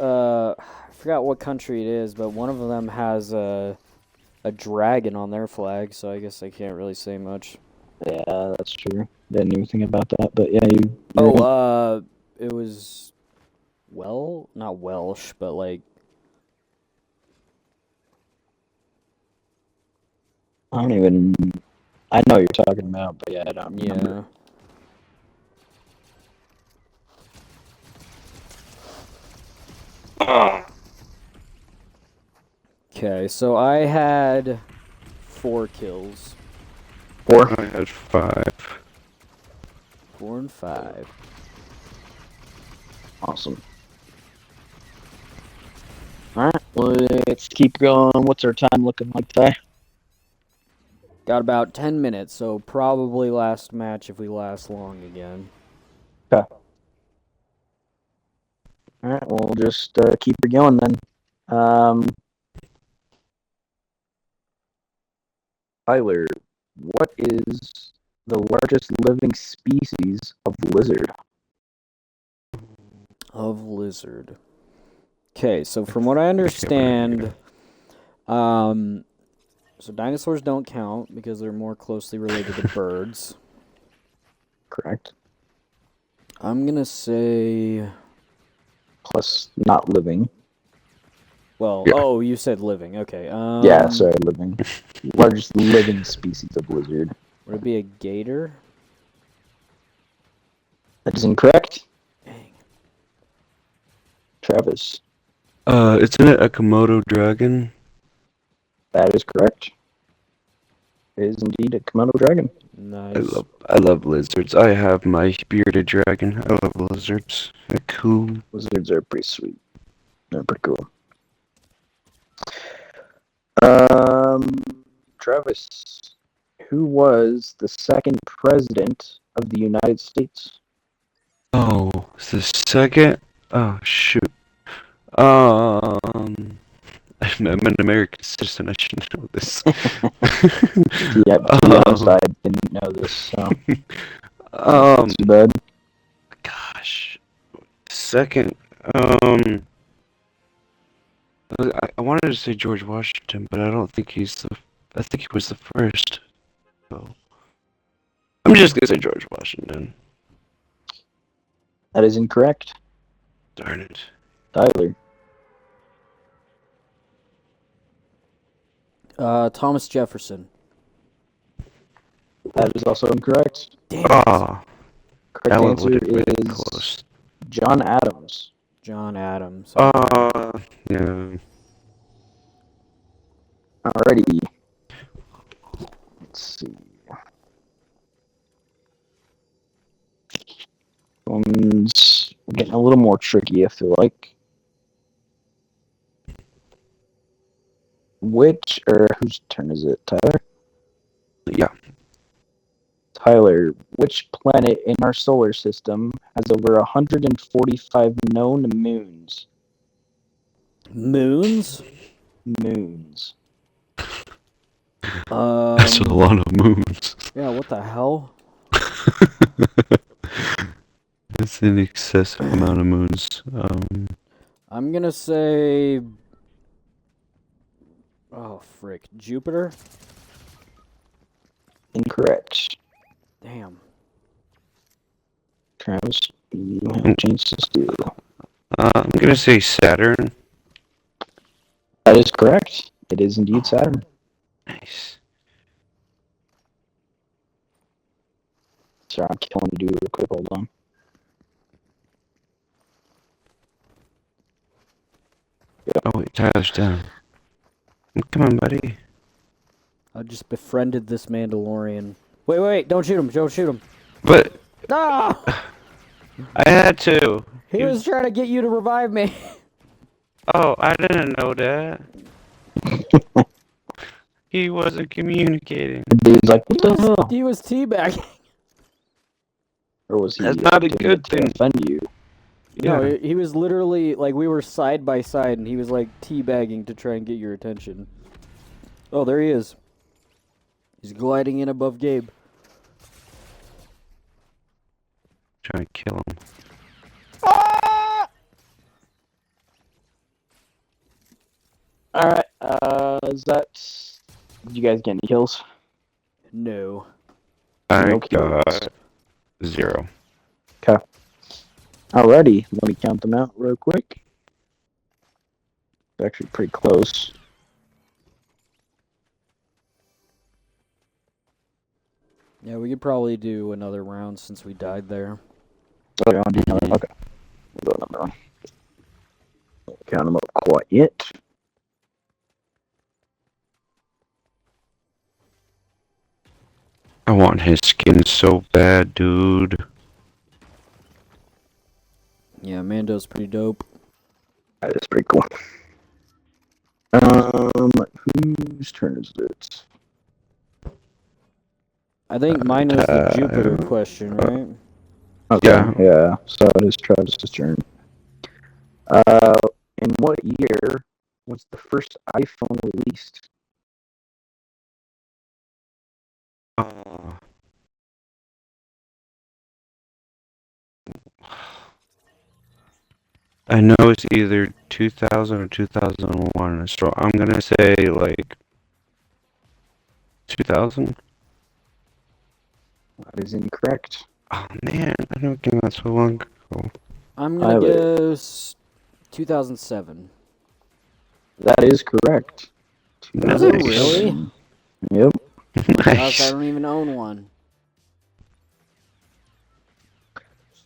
I forgot what country it is, but one of them has a dragon on their flag, so I guess I can't really say much. Yeah, that's true. Didn't even think about that, but yeah, you're Oh, right. it was, well, not Welsh, but like, I don't even. I know what you're talking about, but yeah, I don't remember. yeah. Okay, so I had 4 kills. 4. I had 5. 4 and 5. Awesome. All right, let's keep going. What's our time looking like today? Got about 10 minutes, so probably last match if we last long again. Okay. All right, we'll just keep it going then. Tyler, what is the largest living species of lizard? Of lizard. Okay, so from what I understand, so dinosaurs don't count because they're more closely related to birds. Correct. I'm gonna say Plus, not living. Well, Yeah. oh, you said living. Okay. Yeah, sorry, living. Largest living species of lizard. Would it be a gator? That is incorrect. Dang. Travis. Isn't it a Komodo dragon? That is correct. It is indeed a Komodo dragon. Nice. I love lizards. I have my bearded dragon. I love lizards. They're cool. Lizards are pretty sweet. They're pretty cool. Travis, who was the second president of the United States? Oh, it's the second. Oh shoot. I'm an American citizen. I should know this. Yeah, to be honest, I didn't know this, so Um, too bad. gosh, second. I wanted to say George Washington, but I don't think he's the. I think he was the first. So I'm just gonna say George Washington. That is incorrect. Darn it. Tyler. Thomas Jefferson. That is also incorrect. Damn it. Ah, Correct that one answer would have been is close. John Adams. John Adams. Yeah. Alrighty. Let's see. One's getting a little more tricky, I feel like. Whose turn is it, Tyler? Yeah. Tyler, which planet in our solar system has over 145 known moons? Moons? Moons. That's a lot of moons. Yeah, what the hell? That's an excessive amount of moons. I'm gonna say... Oh, frick. Jupiter? Incorrect. Damn. Travis, you have a chance to steal. I'm gonna say Saturn. That is correct. It is indeed Saturn. Nice. Sorry, I'm killing you real quick. Hold on. Oh wait, Tyler's down. Come on, buddy. I just befriended this Mandalorian. Wait, don't shoot him, don't shoot him. But No! I had to. He was trying to get you to revive me. Oh, I didn't know that. He wasn't communicating. The dude's like, what the hell? He was teabagging. Or was he? That's not a doing good it to thing. offend you? No, Yeah. he was literally, like, we were side by side, and he was, like, teabagging to try and get your attention. Oh, there he is. He's gliding in above Gabe. Trying to kill him. Ah! Alright, is that... Did you guys get any kills? No. I No kills. got 0. Okay. Alrighty, let me count them out real quick. It's actually pretty close. Yeah, we could probably do another round since we died there. Oh, you want to do another? Okay. We'll do another one. Don't count them up quite yet. I want his skin so bad, dude. Yeah, Mando's pretty dope. That is pretty cool. Whose turn is it? I think mine was the Jupiter question, right? Okay, Yeah. yeah. So it is Travis's turn. In what year was the first iPhone released? I know it's either 2000 or 2001, so I'm gonna say like 2000. That is incorrect. Oh man, I know it came out so long ago. I'm gonna Tyler. guess 2007. That is correct. Was it 2007. really? Yep. Gosh, I Nice. don't even own one.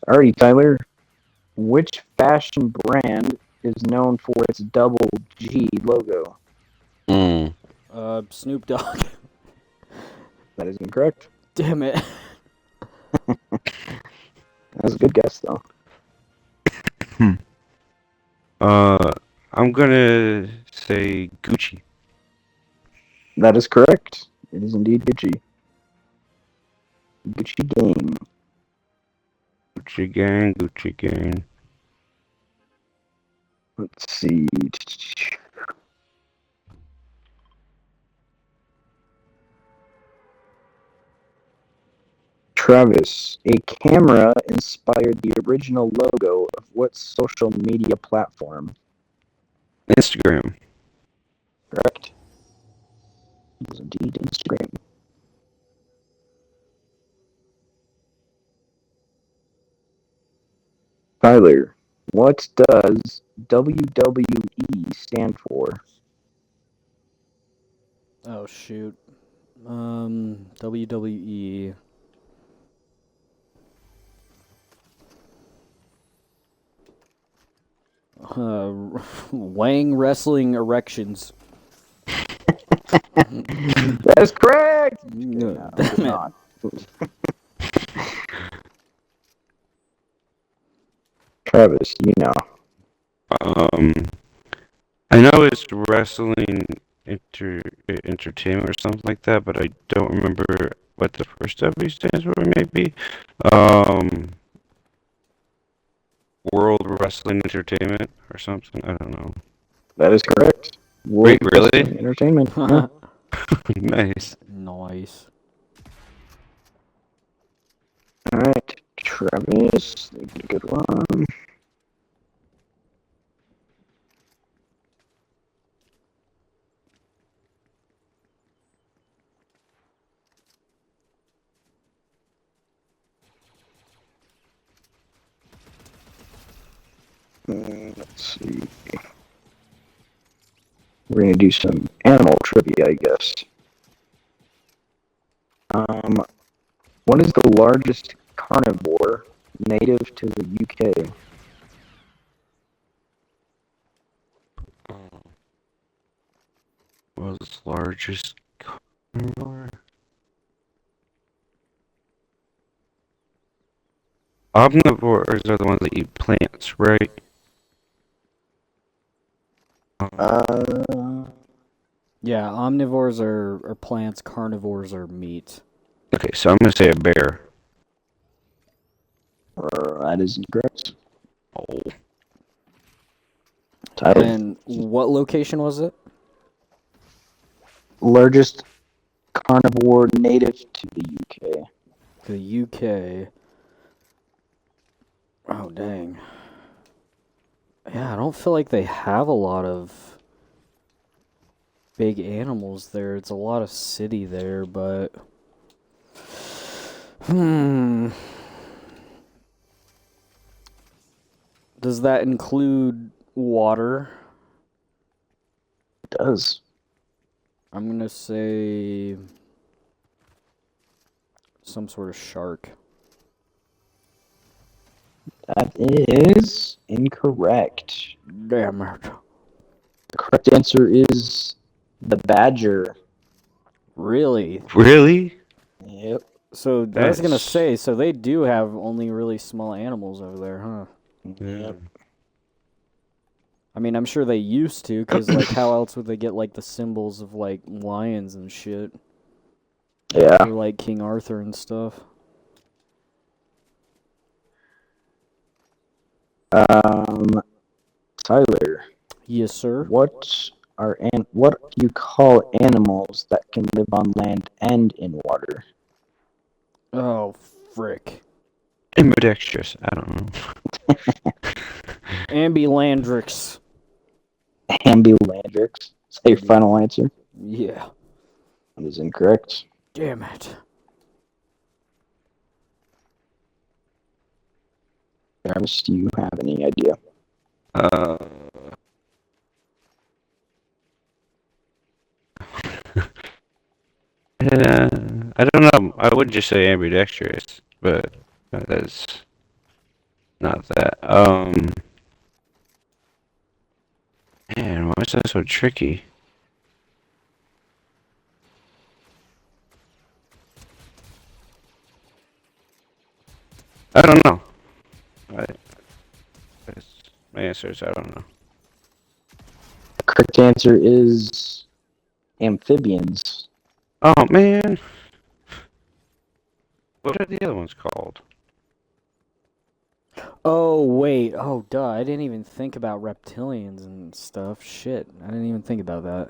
Alrighty, Tyler. Which fashion brand is known for its double G logo? Mm. Snoop Dogg. That is incorrect. Damn it. That was a good guess, though. Uh, I'm gonna say Gucci. That is correct. It is indeed Gucci. Gucci game. Gucci gang, Gucci gang. Let's see. Travis, a camera inspired the original logo of what social media platform? Instagram. Correct. It was indeed Instagram. Tyler, what does WWE stand for? Oh, shoot. WWE. Wang Wrestling Erections. That is correct. No, No, damn it. not. Travis, you know. Um, I know it's wrestling entertainment or something like that, but I don't remember what the first W stands for. Maybe, um, World Wrestling Entertainment or something. I don't know. That is correct. Wait, World really? Wrestling Entertainment. Yeah. Nice. Nice. All right, Travis, this is a good one. Let's see. We're gonna do some animal trivia, I guess. What is the largest carnivore native to the UK? World's largest carnivore. Omnivores are the ones that eat plants, right? Uh, Yeah, omnivores are plants, carnivores are meat. Okay, so I'm gonna say a bear. that is incorrect. Oh. Tyler, And what location was it? largest carnivore native to the UK. The UK. Oh, dang. Yeah, I don't feel like they have a lot of big animals there. It's a lot of city there, but... Does that include water? It does. I'm gonna say... some sort of shark. That is incorrect. Damn it. The correct answer is the badger. Really? Really? Yep. So, I was gonna That's say, so they do have only really small animals over there, huh? yeah. I mean, I'm sure they used to, because, like, how else would they get, like, the symbols of, like, lions and shit? Yeah. Or, like, King Arthur and stuff. Tyler, Yes, sir. what do you call animals that can live on land and in water? Oh, frick. Ambidextrous. I don't know. Ambilandrix. Ambilandrix. Is that your final answer? Yeah. That is incorrect. Damn it. Travis, do you have any idea? Uh, I don't know. I would just say ambidextrous, but that's not that. Man, why is that so tricky? I don't know. I, my answer is I don't know. The correct answer is amphibians. Oh man, what are the other ones called? Oh, wait. Oh, duh. I didn't even think about reptilians and stuff. Shit. I didn't even think about that.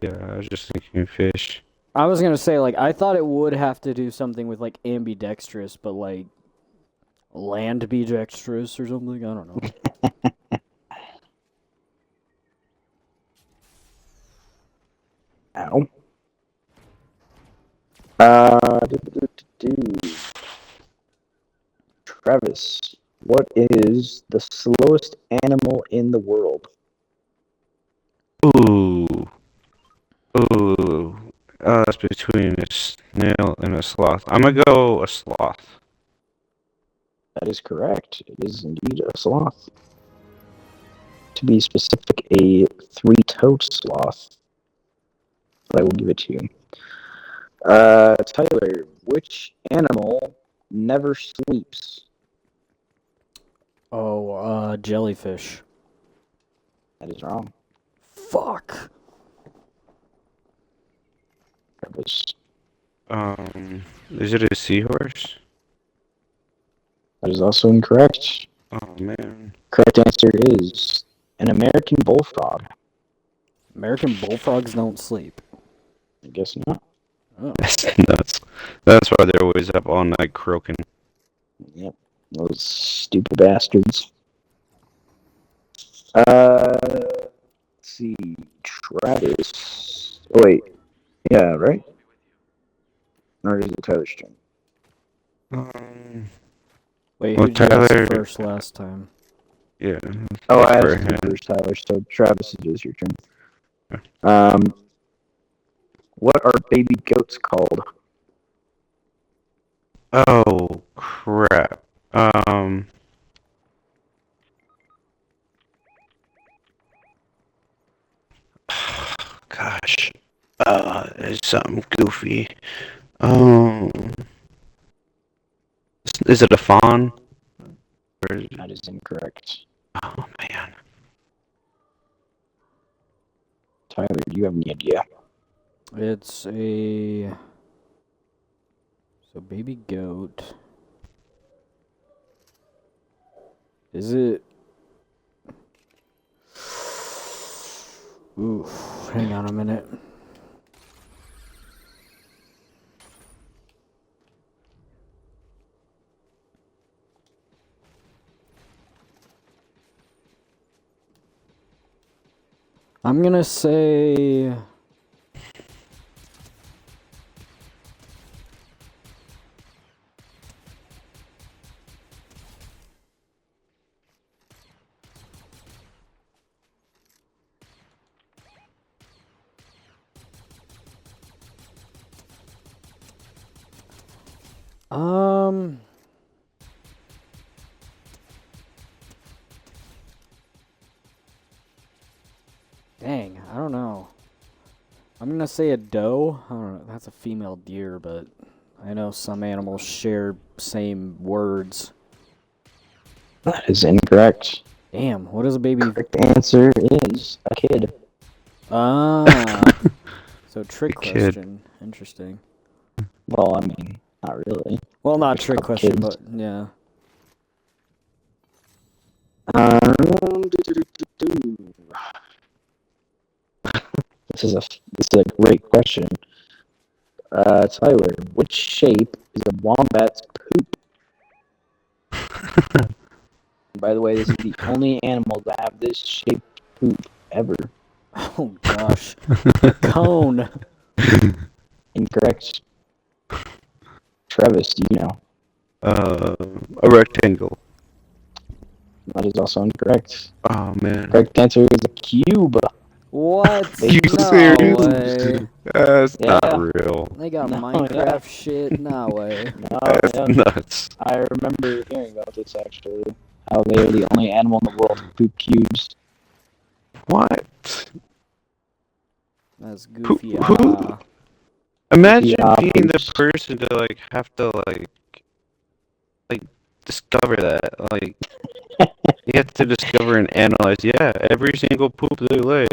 Yeah, I was just thinking fish. I was gonna say, like, I thought it would have to do something with, like, ambidextrous, but, like, land ambidextrous or something? I don't know. Ow. Travis, what is the slowest animal in the world? Ooh, ooh. That's between a snail and a sloth. I'm gonna go a sloth. That is correct. It is indeed a sloth. To be specific, a three-toed sloth. But I will give it to you. Tyler, which animal never sleeps? Oh, jellyfish. That is wrong. Fuck. Travis. Is it a seahorse? That is also incorrect. Oh man. Correct answer is an American bullfrog. American bullfrogs don't sleep. I guess not. Oh. That's nuts. That's why they're always up all night croaking. Yep. Those stupid bastards. Let's see. Travis. Oh, wait. Yeah, right? Or is it Tyler's turn? Wait, Well, who'd you ask Tyler. first last time? Yeah. Oh, I for asked you him. first, Tyler, so Travis, it is your turn. Yeah. What are baby goats called? Oh crap. Gosh. It's something goofy. Um. Is it a fawn? Or is it... That is incorrect. Oh man. Tyler, do you have any idea? It's a... So, baby goat. Is it... Ooh, hang on a minute. I'm gonna say... Dang, I don't know. I'm gonna say a doe. I don't know. That's a female deer, but I know some animals share same words. That is incorrect. Damn, what is a baby? Correct answer is a kid. Ah, so trick A kid. question. Interesting. Well, I mean, not really. Well, not Just trick called question, kids. but yeah. This is a great question. Tyler, which shape is a wombat's poop? By the way, this is the only animal to have this shaped poop ever. Oh gosh, a cone. Incorrect. Travis, do you know? A rectangle. That is also incorrect. Oh man. Correct answer is a cube. What? You No serious? way. That's Yeah. not real. They got No, Minecraft yeah. shit? No way. No, That's yeah. nuts. I remember hearing about this actually. How they are the only animal in the world to poop cubes. What? That's Who? goofy. Imagine Yeah, being the poops. person to like have to like discover that. Like you have to discover and analyze. Yeah, every single poop they lay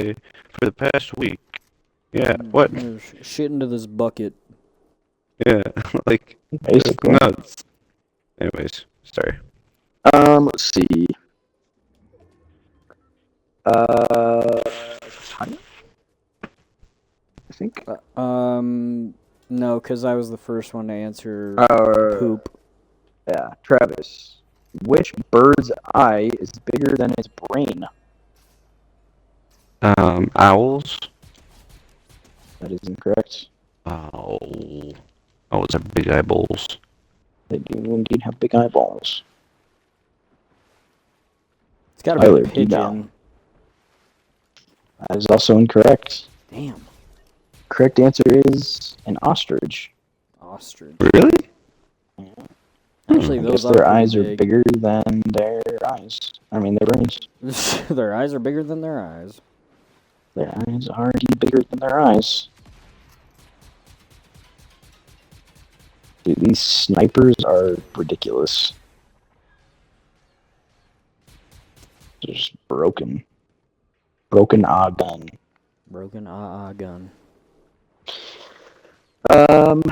for the past week. Yeah. What? Shit into this bucket. Yeah. Like that's Basically. nuts. Anyways, sorry. Let's see. Uh, Tyler? I think. No, because I was the first one to answer poop. Yeah, Travis. Which bird's eye is bigger than its brain? Owls. That is incorrect. Oh, owls have big eyeballs. They do indeed have big eyeballs. It's gotta Tyler, be a do you know? pigeon. That is also incorrect. Damn. Correct answer is an ostrich. Ostrich. Really? Actually, I those guess their are eyes are pretty bigger than their eyes. I mean, their brains. big. Their eyes are bigger than their eyes. Their eyes are indeed bigger than their eyes. Dude, these snipers are ridiculous. They're just broken. Broken gun. Broken gun. Um,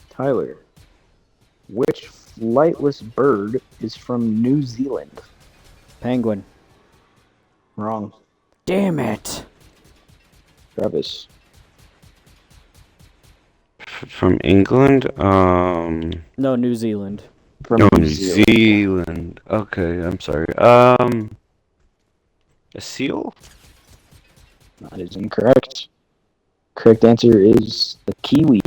Tyler, which flightless bird is from New Zealand? Penguin. Wrong. Damn it. Travis. From England? No, New Zealand. From No, New New Zealand. Zealand. Okay, I'm sorry. A seal? That is incorrect. Correct answer is the kiwi.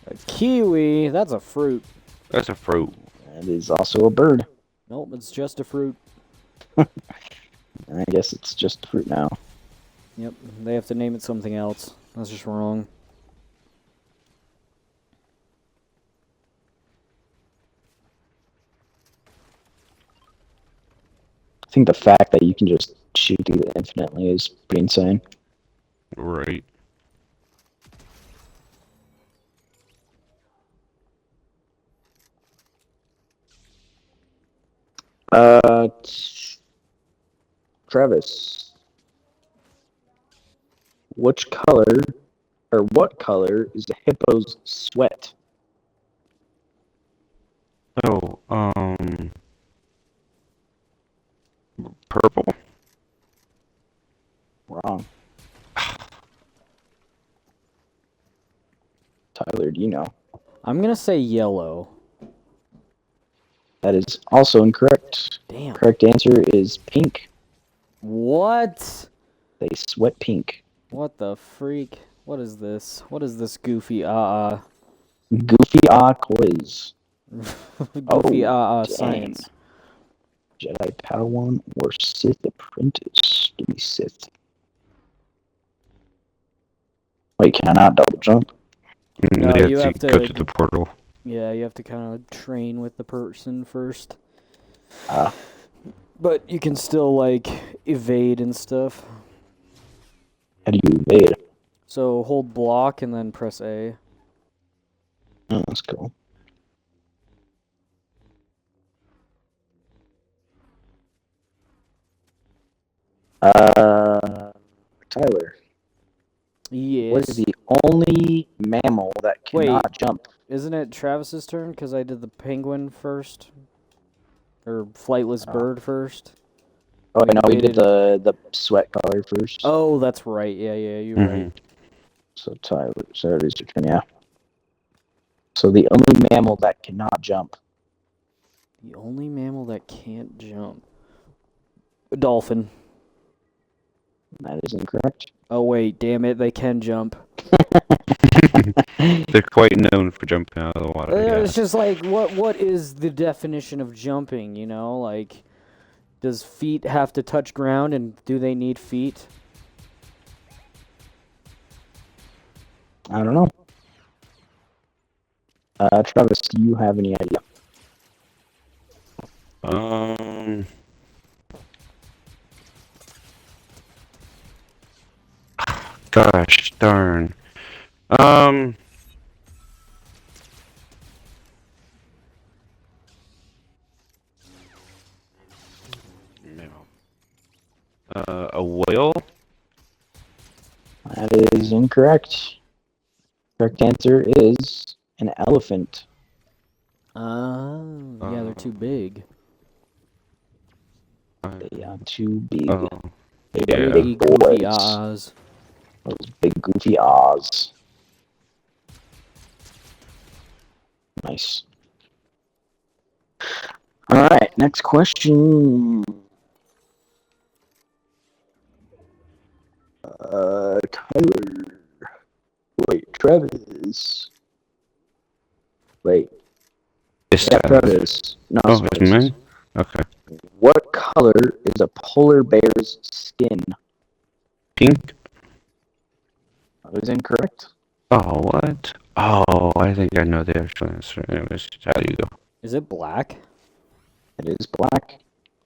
A kiwi. That's a fruit. That's a fruit. That is also a bird. Nope, it's just a fruit. I guess it's just fruit now. Yep, they have to name it something else. That's just wrong. I think the fact that you can just shoot through it infinitely is pretty insane. Right. Travis, which color or what color is a hippo's sweat? Oh, purple? Wrong. Tyler, do you know? I'm gonna say yellow. That is also incorrect. Damn. Correct answer is pink. What? They sweat pink. What the freak? What is this? What is this goofy Goofy quiz. goofy dang. science? Jedi Padawan or Sith Apprentice? Give me Sith. Wait, can I not double jump? No, you have to go to the portal. Yeah, you have to kind of train with the person first. Ah. But you can still, like, evade and stuff. How do you evade? So hold block and then press A. Oh, that's cool. Tyler, Yes. what is the only mammal that cannot jump? Isn't it Travis's turn? Because I did the penguin first? Or flightless bird first? Oh, no, we did the sweat color first. Oh, that's right. Yeah, you're right. So Tyler, so it is your turn, yeah. So the only mammal that cannot jump. The only mammal that can't jump. A dolphin. That is incorrect. Oh wait, damn it, they can jump. They're quite known for jumping out of the water. Yeah. It's just like, what is the definition of jumping, you know? Like, does feet have to touch ground, and do they need feet? I don't know. Travis, do you have any idea? Gosh darn. A whale? That is incorrect. Correct answer is an elephant. Yeah, they're too big. They are too big. Oh, They yeah. are Big big goofy boys. ahs. Those big goofy ahs. Nice. All right, next question. Tyler. Wait, Travis. Wait, Yes, yeah, Tyler. Travis. No, Oh, Travis. it's mine? Okay. What color is a polar bear's skin? Pink? That is incorrect. Oh, what? Oh, I think I know the actual answer. Anyways, how do you go? Is it black? It is black.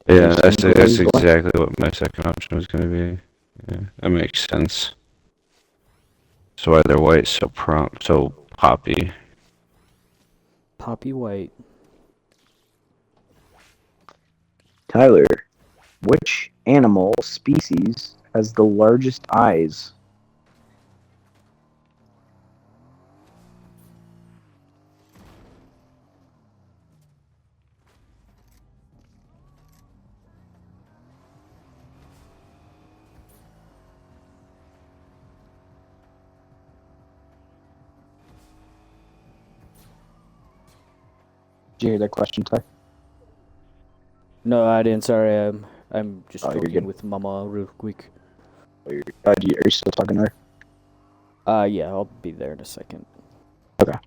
Yeah, that's Skin color is black. exactly what my second option was going to be. Yeah, that makes sense. So why they're white, so poppy. Poppy white. Tyler, which animal species has the largest eyes? Did you hear that question, Ty? No, I didn't. Sorry, I'm just Oh, you're talking good. with Mama real quick. Are you still talking to her? Yeah, I'll be there in a second. Okay.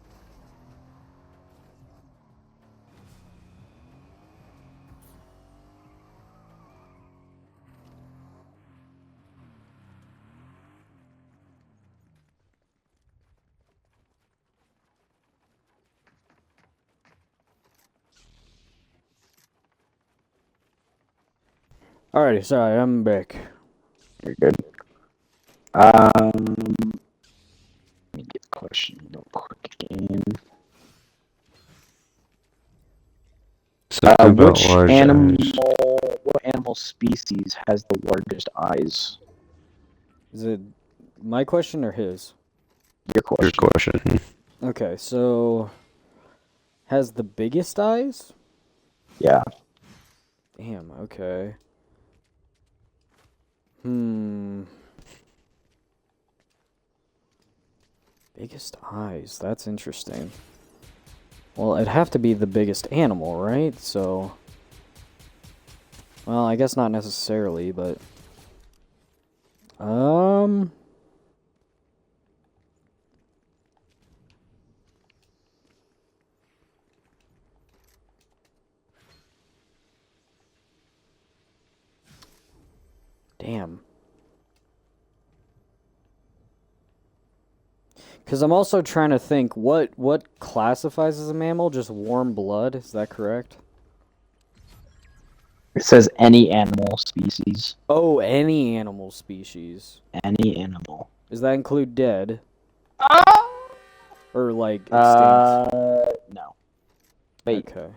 Alrighty, sorry, I'm back. You're good. Let me get the question real quick again. Something about Which large animal? eyes. What animal species has the largest eyes? Is it my question or his? Your question. Good question. Okay, so has the biggest eyes? Yeah. Damn, okay. Biggest eyes, that's interesting. Well, it'd have to be the biggest animal, right? So, well, I guess not necessarily, but damn. Because I'm also trying to think, what classifies as a mammal? Just warm blood? Is that correct? It says any animal species. Oh, any animal species. Any animal. Does that include dead? Or, like, extinct? No. Wait, Okay.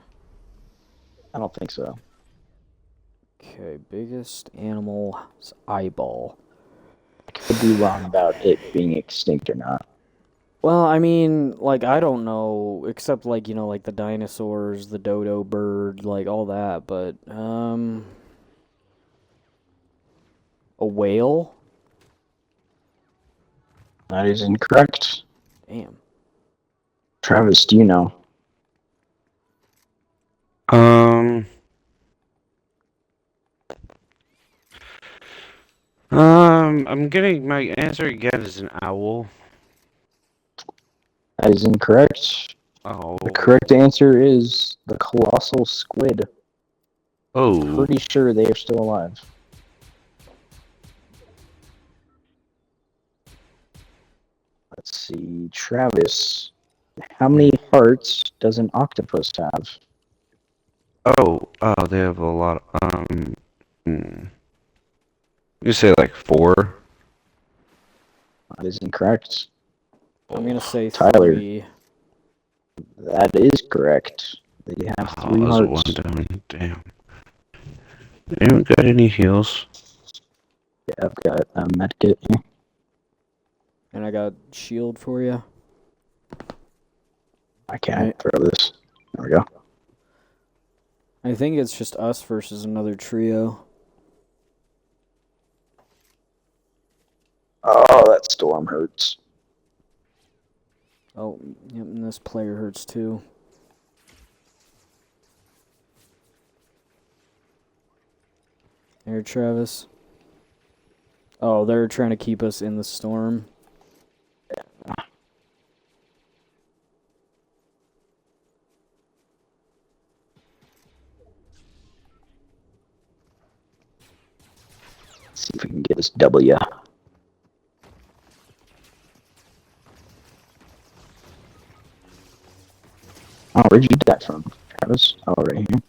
I don't think so. Okay, biggest animal's eyeball. Could be wrong about it being extinct or not. Well, I mean, like, I don't know, except, like, you know, like the dinosaurs, the dodo bird, like, all that, but, a whale? That is incorrect. Damn. Travis, do you know? I'm getting my answer again is an owl. That is incorrect. Oh. The correct answer is the colossal squid. Oh. Pretty sure they are still alive. Let's see, Travis. How many hearts does an octopus have? Oh, they have a lot. You say like 4? That is incorrect. I'm gonna say Tyler. 3. That is correct. They have 3 there's hearts. one down. Damn. Anyone got any heals? Yeah, I've got a medkit here. And I got shield for you. I can't throw this. There we go. I think it's just us versus another trio. Oh, that storm hurts. Oh, yep, and this player hurts too. There, Travis. Oh, they're trying to keep us in the storm. See if we can get this W. Oh, where'd you get that from, Travis? Oh, right here.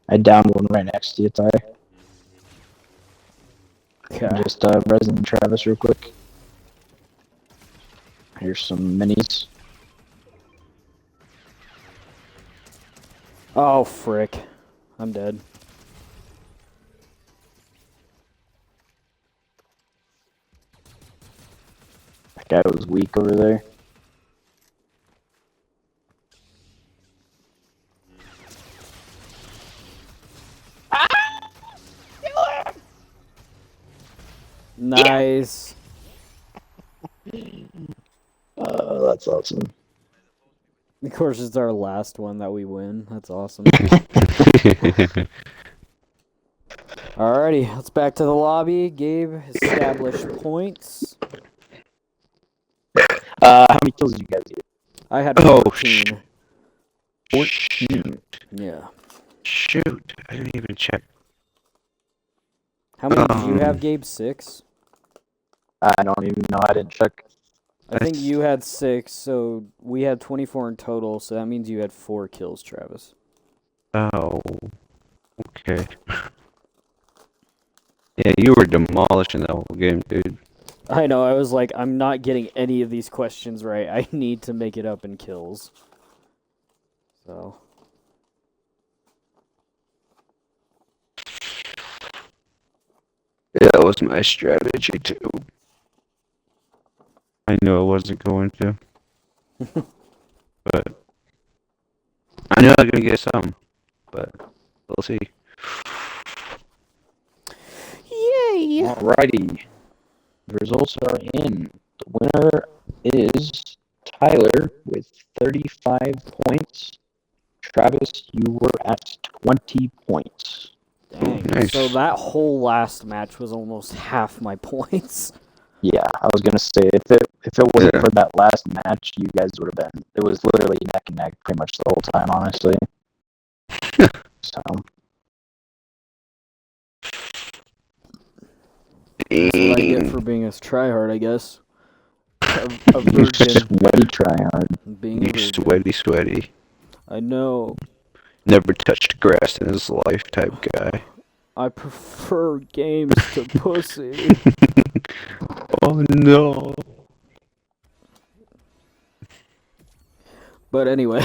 I downed one right next to you, Ty. Okay. Just resin Travis real quick. Here's some minis. Oh, frick. I'm dead. That guy was weak over there. Nice. That's awesome. Of course, it's our last one that we win. That's awesome. Alrighty, let's back to the lobby. Gabe, established points. How many kills did you guys get? I had 14. 14. Yeah. Shoot, I didn't even check. How many did you have, Gabe? 6? I don't even know. I didn't check. I think you had 6, so we had 24 in total, so that means you had 4 kills, Travis. Oh, okay. Yeah, you were demolishing that whole game, dude. I know, I was like, I'm not getting any of these questions right. I need to make it up in kills. So. Yeah, that was my strategy, too. I knew I wasn't going to. But I knew I was going to get some. But we'll see. Yay! Alrighty. The results are in. The winner is Tyler with 35 points. Travis, you were at 20 points. Dang. Nice. So that whole last match was almost half my points. Yeah, I was gonna say if it wasn't for that last match, you guys would have been. It was literally neck and neck pretty much the whole time, honestly. So. That's what I get for being a tryhard, I guess. A You virgin. sweaty tryhard. Being a You virgin. sweaty. I know. Never touched grass in his life type guy. I prefer games to pussy. Oh no. But anyway,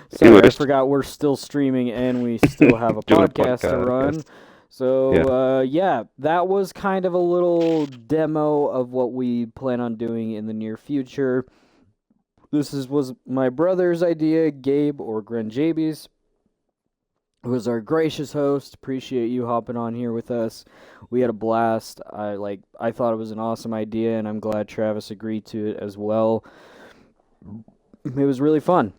sorry, I forgot we're still streaming and we still have a podcast to run. So, yeah, that was kind of a little demo of what we plan on doing in the near future. This was my brother's idea, Gabe, or Gren Jabies, who was our gracious host. Appreciate you hopping on here with us. We had a blast. I thought it was an awesome idea, and I'm glad Travis agreed to it as well. It was really fun.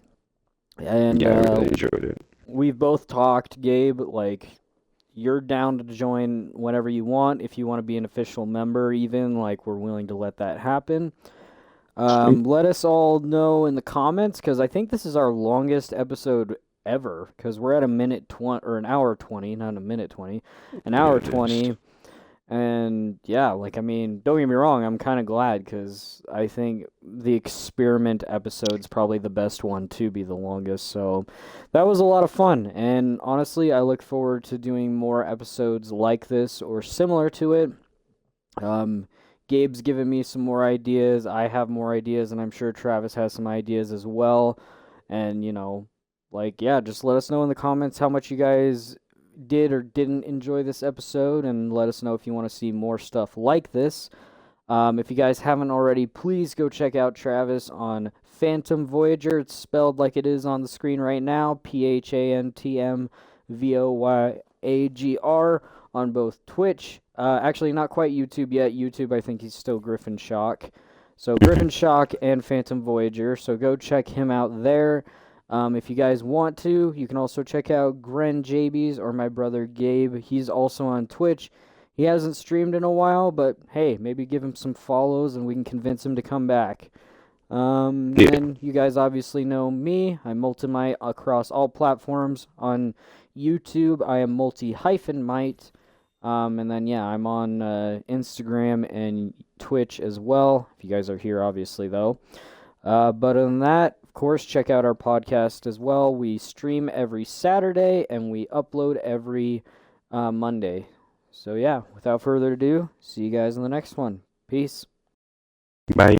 And Yeah, I really enjoyed it. we've both talked, Gabe, like, you're down to join whenever you want. If you want to be an official member, even, like, we're willing to let that happen. Sweet. Let us all know in the comments, because I think this is our longest episode ever, because we're at a minute 20, or an hour 20, not a minute 20, an hour Yeah, it is. 20. And yeah, like, I mean, don't get me wrong, I'm kind of glad, because I think the experiment episode's probably the best one to be the longest. So that was a lot of fun. And honestly, I look forward to doing more episodes like this or similar to it. Um, Gabe's given me some more ideas. I have more ideas, and I'm sure Travis has some ideas as well. And, like, yeah, just let us know in the comments how much you guys did or didn't enjoy this episode, and let us know if you want to see more stuff like this. If you guys haven't already, please go check out Travis on PhantmVoyagr. It's spelled like it is on the screen right now, PhantmVoyagr, on both Twitch. Actually, not quite YouTube yet. YouTube, I think he's still Griffin Shock. So Griffin Shock and PhantmVoyagr. So go check him out there. If you guys want to, you can also check out Gren Jabies or my brother Gabe. He's also on Twitch. He hasn't streamed in a while, but hey, maybe give him some follows and we can convince him to come back. Yeah. Then you guys obviously know me. I'm Multimite across all platforms. On YouTube, I am multi-mite. And then, yeah, I'm on Instagram and Twitch as well. If you guys are here, obviously, though. But other than that, of course, check out our podcast as well. We stream every Saturday and we upload every Monday. So, yeah, without further ado, see you guys in the next one. Peace. Bye.